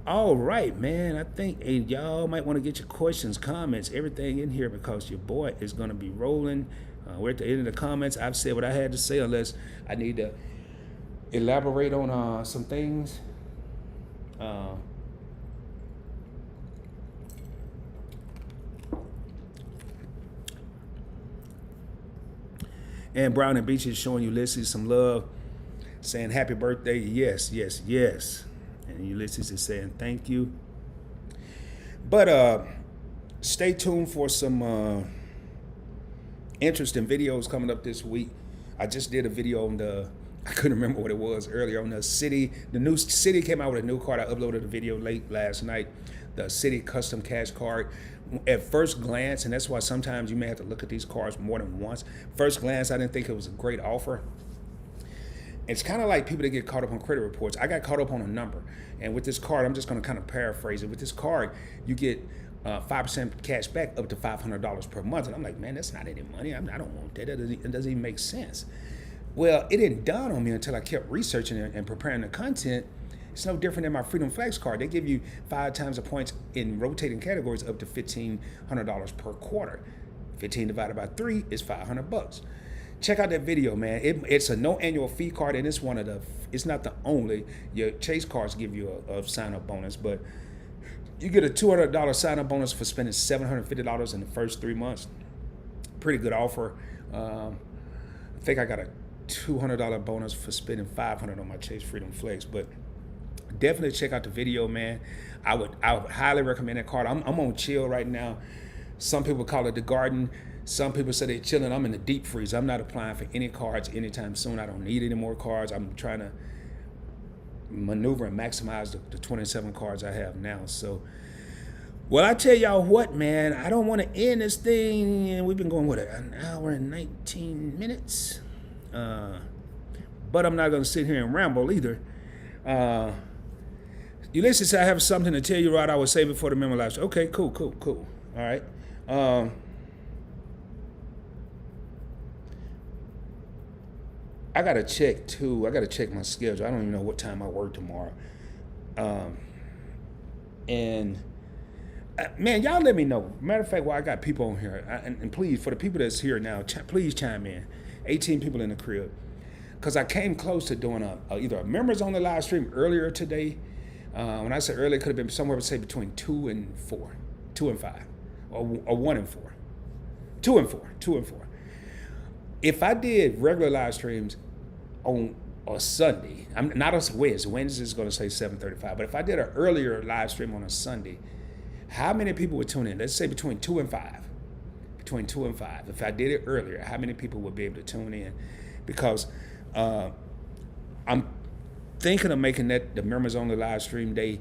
All right, man. I think y'all might want to get your questions, comments, everything in here because your boy is going to be rolling. We're at the end of the comments. I've said what I had to say unless I need to elaborate on some things. And Brown and Beach is showing Ulysses some love, saying happy birthday. Yes, yes, yes. And Ulysses is saying thank you. But stay tuned for some interesting videos coming up this week. I just did a video on I couldn't remember what it was earlier, on the City. The new City came out with a new card. I uploaded a video late last night. The City Custom Cash Card. At first glance, and that's why sometimes you may have to look at these cards more than once. First glance, I didn't think it was a great offer. It's kind of like people that get caught up on credit reports. I got caught up on a number. And with this card, I'm just going to kind of paraphrase it. With this card, you get 5% cash back up to $500 per month. And I'm like, man, that's not any money. I don't want that. It doesn't even make sense. Well, it didn't dawn on me until I kept researching and preparing the content. It's no different than my Freedom Flex card. They give you 5 times the points in rotating categories up to $1,500 per quarter. 15 divided by 3 is $500. Check out that video, man. It's a no annual fee card, and it's not the only. Your Chase cards give you a sign-up bonus, but you get a $200 sign-up bonus for spending $750 in the first 3 months. Pretty good offer. I think I got a $200 bonus for spending $500 on my Chase Freedom Flex, but definitely check out the video, man. I would highly recommend that card. I'm on chill right now. Some people call it the garden. Some people say they're chilling. I'm in the deep freeze. I'm not applying for any cards anytime soon. I don't need any more cards. I'm trying to maneuver and maximize the 27 cards I have now. So, well, I tell y'all what, man, I don't want to end this thing. And we've been going, what, an hour and 19 minutes? But I'm not going to sit here and ramble either. Ulysses said, I have something to tell you, Rod. I will save it for the memo live. Okay, cool. All right. I got to check, too. I got to check my schedule. I don't even know what time I work tomorrow. Man, y'all let me know. Matter of fact, while I got people on here, and please, for the people that's here now, please chime in. 18 people in the crib. Because I came close to doing either a members only live stream earlier today. When I said earlier, it could have been somewhere, say, between 2 and 4, 2 and 5, or 1 and 4, 2 and 4, 2 and 4. If I did regular live streams on a Sunday, I'm not a Wednesday. Wednesday is going to say 7:35. But if I did an earlier live stream on a Sunday, how many people would tune in? Let's say between 2 and 5. Between 2 and 5. If I did it earlier, how many people would be able to tune in? Because I'm thinking of making that the members only live stream day,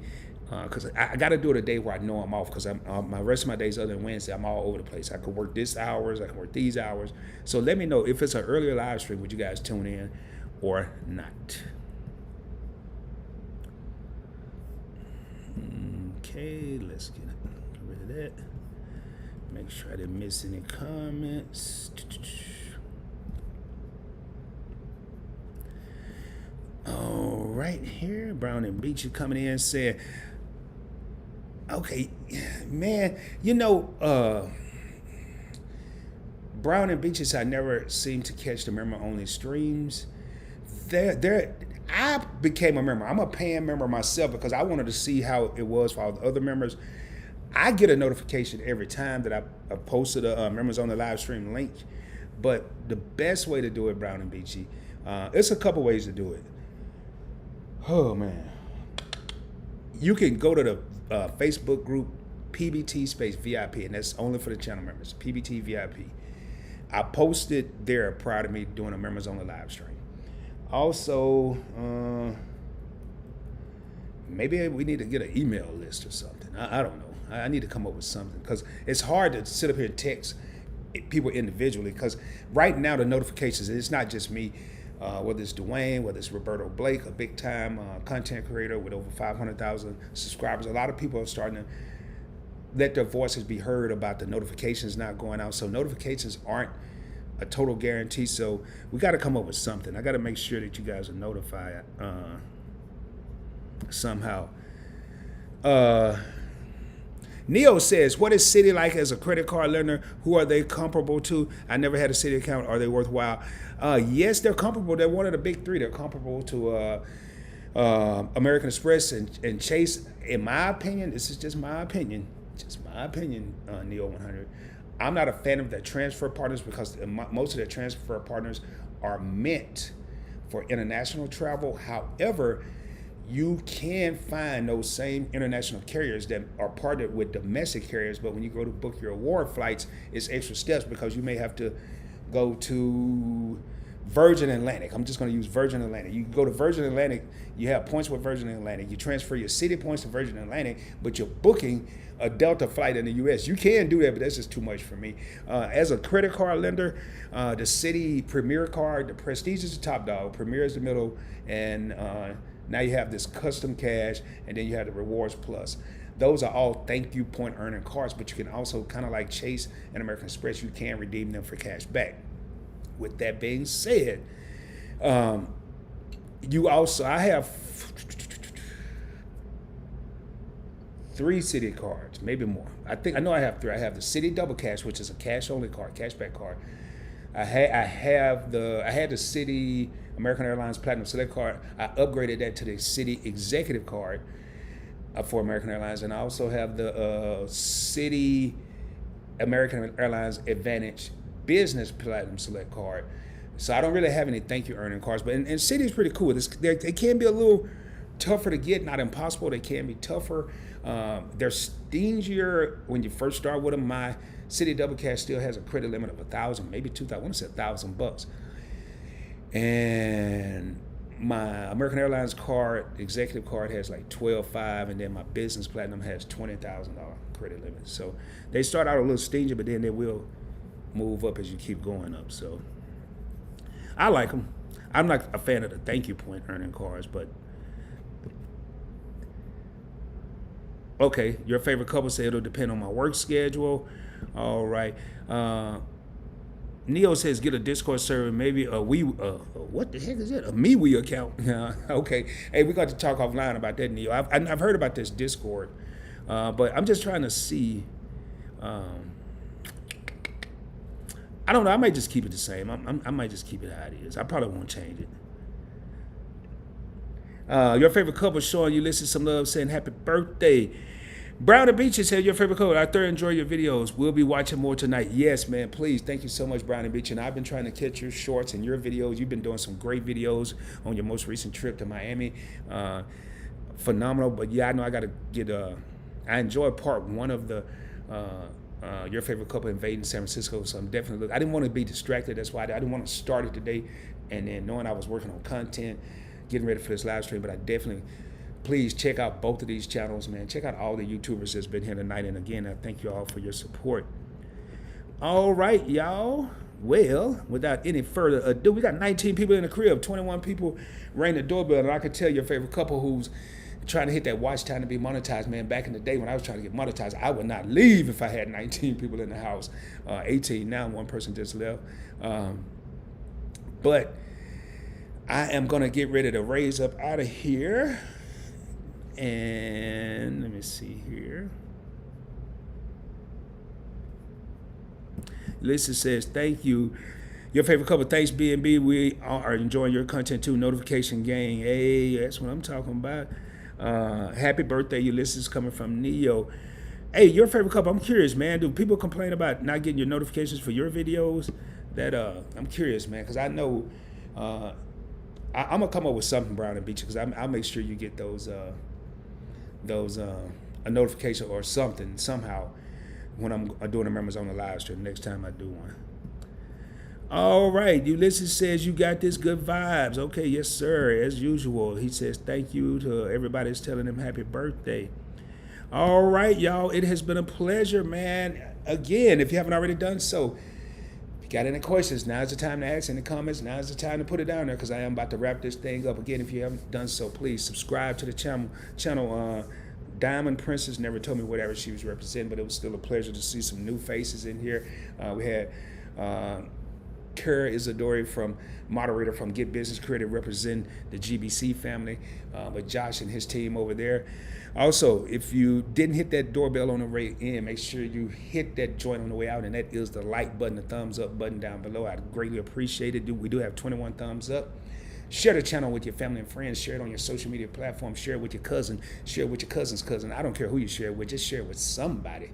because I got to do it a day where I know I'm off, because my rest of my days other than Wednesday, I'm all over the place. I could work this hours, I can work these hours. So let me know if it's an earlier live stream, would you guys tune in or not? Okay, let's get it. of that. Make sure I didn't miss any comments. All right, here, Brown and Beachy coming in saying, okay, man, Brown and Beaches, I never seem to catch the member-only streams. I became a member. I'm a paying member myself because I wanted to see how it was for all the other members. I get a notification every time that I posted a members on the live stream link. But the best way to do it, Brown and Beachy, it's a couple ways to do it. Oh, man. You can go to the Facebook group PBT space VIP, and that's only for the channel members, PBT VIP. I posted there prior to me doing a members only live stream. Also, maybe we need to get an email list or something. I don't know. I need to come up with something because it's hard to sit up here and text people individually because right now the notifications, it's not just me. Whether it's Dwayne, whether it's Roberto Blake, a big-time content creator with over 500,000 subscribers. A lot of people are starting to let their voices be heard about the notifications not going out. So notifications aren't a total guarantee. So we got to come up with something. I got to make sure that you guys are notified somehow. Neo says, what is Citi like as a credit card lender? Who are they comparable to? I never had a Citi account. Are they worthwhile? Yes, they're comparable. They're one of the big three. They're comparable to American Express and Chase. In my opinion, this is just my opinion, Neo 100. I'm not a fan of their transfer partners because most of their transfer partners are meant for international travel. However, you can find those same international carriers that are partnered with domestic carriers, but when you go to book your award flights, it's extra steps because you may have to go to Virgin Atlantic. I'm just going to use Virgin Atlantic. You go to Virgin Atlantic, you have points with Virgin Atlantic. You transfer your Citi points to Virgin Atlantic, but you're booking a Delta flight in the U.S. You can do that, but that's just too much for me. As a credit card lender, the Citi Premier card, the Prestige is the top dog, Premier is the middle, and now you have this custom cash, and then you have the Rewards Plus. Those are all thank you point earning cards, but you can also, kind of like Chase and American Express, you can redeem them for cash back. With that being said, I have 3 Citi cards, maybe more. I know I have 3. I have the Citi Double Cash, which is a cash only card, cashback card. I had the Citi American Airlines Platinum Select card. I upgraded that to the Citi Executive card for American Airlines, and I also have the Citi American Airlines Advantage Business Platinum Select card. So I don't really have any thank you earning cards, but and Citi is pretty cool. They can be a little tougher to get, not impossible. They can be tougher. They're stingier when you first start with them. My Citi Double Cash still has a credit limit of 1,000, maybe 2,000. I want to say $1,000. And my American Airlines card, executive card, has like 12.5, and then my business platinum has $20,000 credit limit. So they start out a little stingy, but then they will move up as you keep going up. So I like them. I'm not a fan of the thank you point earning cards, but okay. Your favorite couple say it'll depend on my work schedule. All right. Neo says get a Discord server, maybe a what the heck is that? A MeWe account. Okay. Hey, we got to talk offline about that, Neo. I've heard about this Discord, but I'm just trying to see. I don't know. I might just keep it the same. I might just keep it how it is. I probably won't change it. Your favorite couple, Sean, you listed some love saying happy birthday. Brown and Beaches said your favorite couple. I thoroughly enjoy your videos. We'll be watching more tonight. Yes, man, please. Thank you so much, Brown and Beach. And I've been trying to catch your shorts and your videos. You've been doing some great videos on your most recent trip to Miami. Phenomenal. But yeah, I know I got to get, I enjoyed part 1 of the, your favorite couple invading San Francisco, so I'm definitely I didn't want to be distracted. That's why I didn't want to start it today, and then knowing I was working on content, getting ready for this live stream. But I definitely, please check out both of these channels, man. Check out all the YouTubers that's been here tonight, and again, I thank you all for your support. All right, y'all. Well, without any further ado, we got 19 people in the crib, 21 people rang the doorbell, and I can tell your favorite couple who's trying to hit that watch time to be monetized, man. Back in the day when I was trying to get monetized, I would not leave if I had 19 people in the house. 18 now, one person just left. But I am gonna get ready to raise up out of here. And let me see here. Lisa says, thank you. Your favorite couple, thanks B&B. We are enjoying your content too. Notification gang. Hey, that's what I'm talking about. Happy birthday, Ulysses, coming from Neo. Hey, your favorite couple, I'm curious, man. Do people complain about not getting your notifications for your videos? That I'm curious, man, because I know I'm gonna come up with something, Brown and Beach, because I'll make sure you get those a notification or something somehow when I'm doing the members on the live stream next time I do one. All right, Ulysses says you got this, good vibes. Okay, yes sir, as usual. He says thank you to everybody that's telling him happy birthday. All right, y'all, it has been a pleasure, man. Again, if you haven't already done so, if you got any questions, now's the time to ask in the comments. Now's the time to put it down there, because I am about to wrap this thing up. Again, if you haven't done so, please subscribe to the channel. Diamond Princess never told me whatever she was representing, but it was still a pleasure to see some new faces in here. We had Kara Isadori, moderator from Get Business Creative, representing the GBC family, with Josh and his team over there. Also, if you didn't hit that doorbell on the way in, make sure you hit that joint on the way out, and that is the like button, the thumbs up button down below. I'd greatly appreciate it. We do have 21 thumbs up. Share the channel with your family and friends. Share it on your social media platform. Share it with your cousin. Share it with your cousin's cousin. I don't care who you share it with. Just share it with somebody.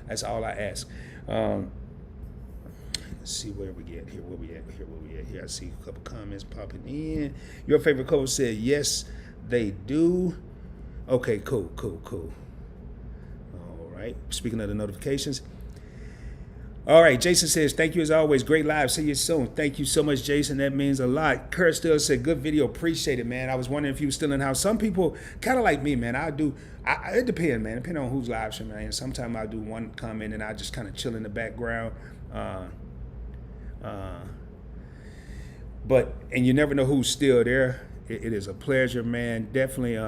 That's all I ask. Let's see where we get here. Where we at here? I see a couple comments popping in. Your favorite couple said yes, they do. Okay, cool. All right. Speaking of the notifications. All right, Jason says, thank you as always. Great live. See you soon. Thank you so much, Jason. That means a lot. Kurt still said, good video. Appreciate it, man. I was wondering if you were still in the house. Some people, kind of like me, man, it depends, man. Depending on who's live streaming, man. Sometimes I'll do one comment and I just kind of chill in the background. But you never know who's still there. It is a pleasure, man. Definitely,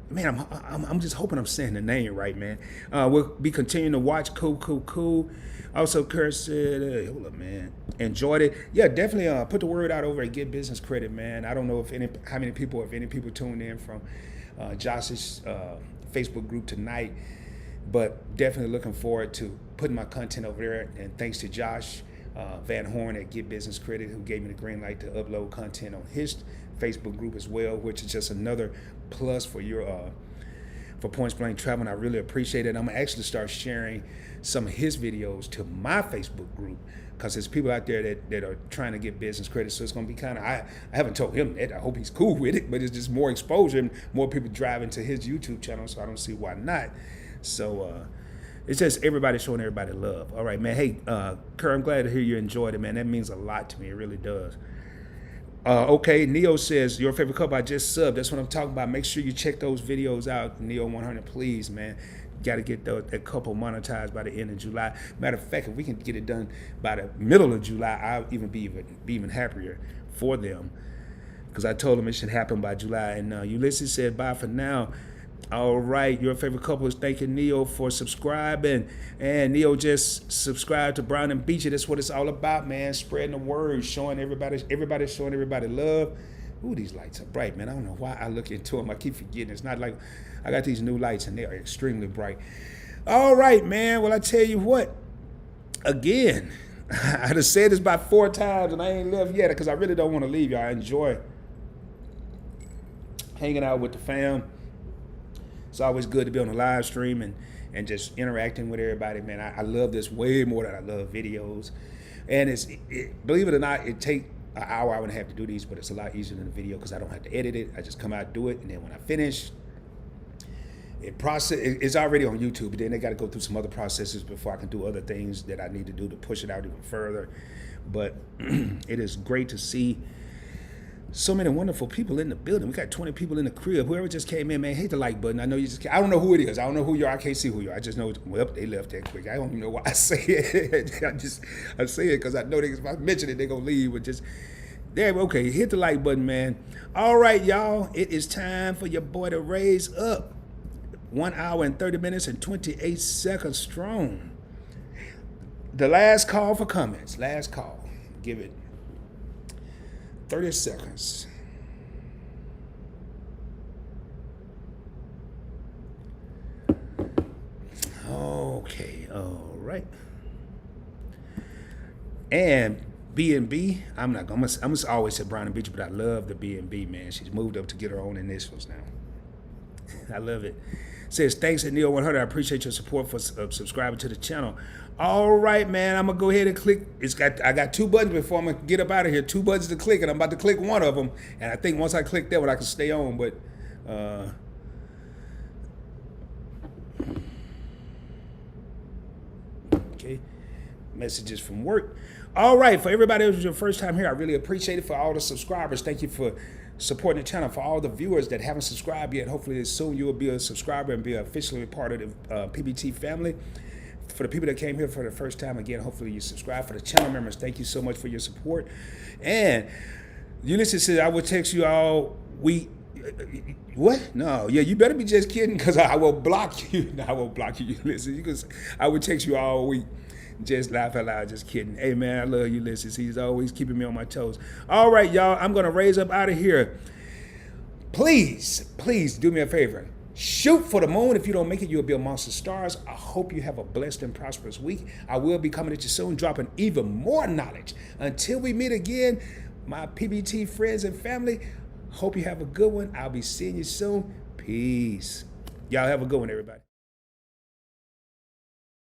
man, I'm just hoping I'm saying the name right, man. We'll be continuing to watch. Cool. Also, Kurt said, hold up, man. Enjoyed it. Yeah, definitely put the word out over at Get Business Credit, man. I don't know if any people tuned in from Josh's Facebook group tonight, but definitely looking forward to putting my content over there. And thanks to Josh Van Horn at Get Business Credit, who gave me the green light to upload content on his Facebook group as well, which is just another plus for your for Points Blank Traveling. I really appreciate it. I'm gonna actually start sharing some of his videos to my Facebook group, because there's people out there that are trying to get business credit. So it's gonna be kind of, I haven't told him that. I hope he's cool with it, but it's just more exposure and more people driving to his YouTube channel, so I don't see why not. So it's just everybody showing everybody love. All right, man. Hey, Kerr, I'm glad to hear you enjoyed it, man. That means a lot to me. It really does. Okay, Neo says, your favorite couple, I just subbed. That's what I'm talking about. Make sure you check those videos out, Neo 100, please, man. Got to get that couple monetized by the end of July. Matter of fact, if we can get it done by the middle of July, I'll even be even happier for them, because I told them it should happen by July. And Ulysses said, bye for now. All right, your favorite couple is thanking Neo for subscribing, and Neo just subscribed to Brown and Beachy. That's what it's all about, man. Spreading the word, showing everybody showing everybody love. Ooh, these lights are bright, man. I don't know why I look into them. I keep forgetting. It's not like I got these new lights and they are extremely bright. All right, man. Well, I tell you what. Again, I done said this about 4 times and I ain't left yet, because I really don't want to leave y'all. I enjoy hanging out with the fam. It's always good to be on a live stream and just interacting with everybody, man. I love this way more than I love videos. And believe it or not, it take an hour and a half to do these, but it's a lot easier than a video because I don't have to edit it. I just come out, do it, and then when I finish, it's already on YouTube, but then they got to go through some other processes before I can do other things that I need to do to push it out even further. But it is great to see so many wonderful people in the building. We got 20 people in the crib. Whoever just came in, man, hit the like button. I know you just, I don't know who it is. I don't know who you are. I can't see who you are. I just know, well, they left that quick. I don't even know why I say it. I say it because I know if I mention it, they're going to leave. But just There, okay, hit the like button, man. All right, y'all, it is time for your boy to raise up. 1 hour and 30 minutes and 28 seconds strong. The last call for comments. Last call. Give it 30 seconds. Okay, all right. And B&B, I'm gonna always say Brown and Beach, but I love the B&B, man. She's moved up to get her own initials now. I love it. Says, thanks at Neo100. I appreciate your support for subscribing to the channel. All right, man. I'm gonna go ahead and click. I got 2 buttons before I'm gonna get up out of here. 2 buttons to click, and I'm about to click one of them. And I think once I click that one, I can stay on. But okay, messages from work. All right, for everybody who's your first time here, I really appreciate it. For all the subscribers, thank you for supporting the channel. For all the viewers that haven't subscribed yet, hopefully soon you will be a subscriber and be officially part of the PBT family. For the people that came here for the first time, again, hopefully you subscribe. For the channel members, thank you so much for your support. And Ulysses said, I will text you all week. What? No, yeah, you better be just kidding, because I will block you. No, I won't block you, Ulysses. I will text you all week. Just laugh out loud, just kidding. Hey, man, I love Ulysses. He's always keeping me on my toes. All right, y'all, I'm going to raise up out of here. Please do me a favor. Shoot for the moon. If you don't make it, you'll be amongst the stars. I hope you have a blessed and prosperous week. I will be coming at you soon, dropping even more knowledge. Until we meet again, my PBT friends and family, hope you have a good one. I'll be seeing you soon. Peace. Y'all have a good one, everybody.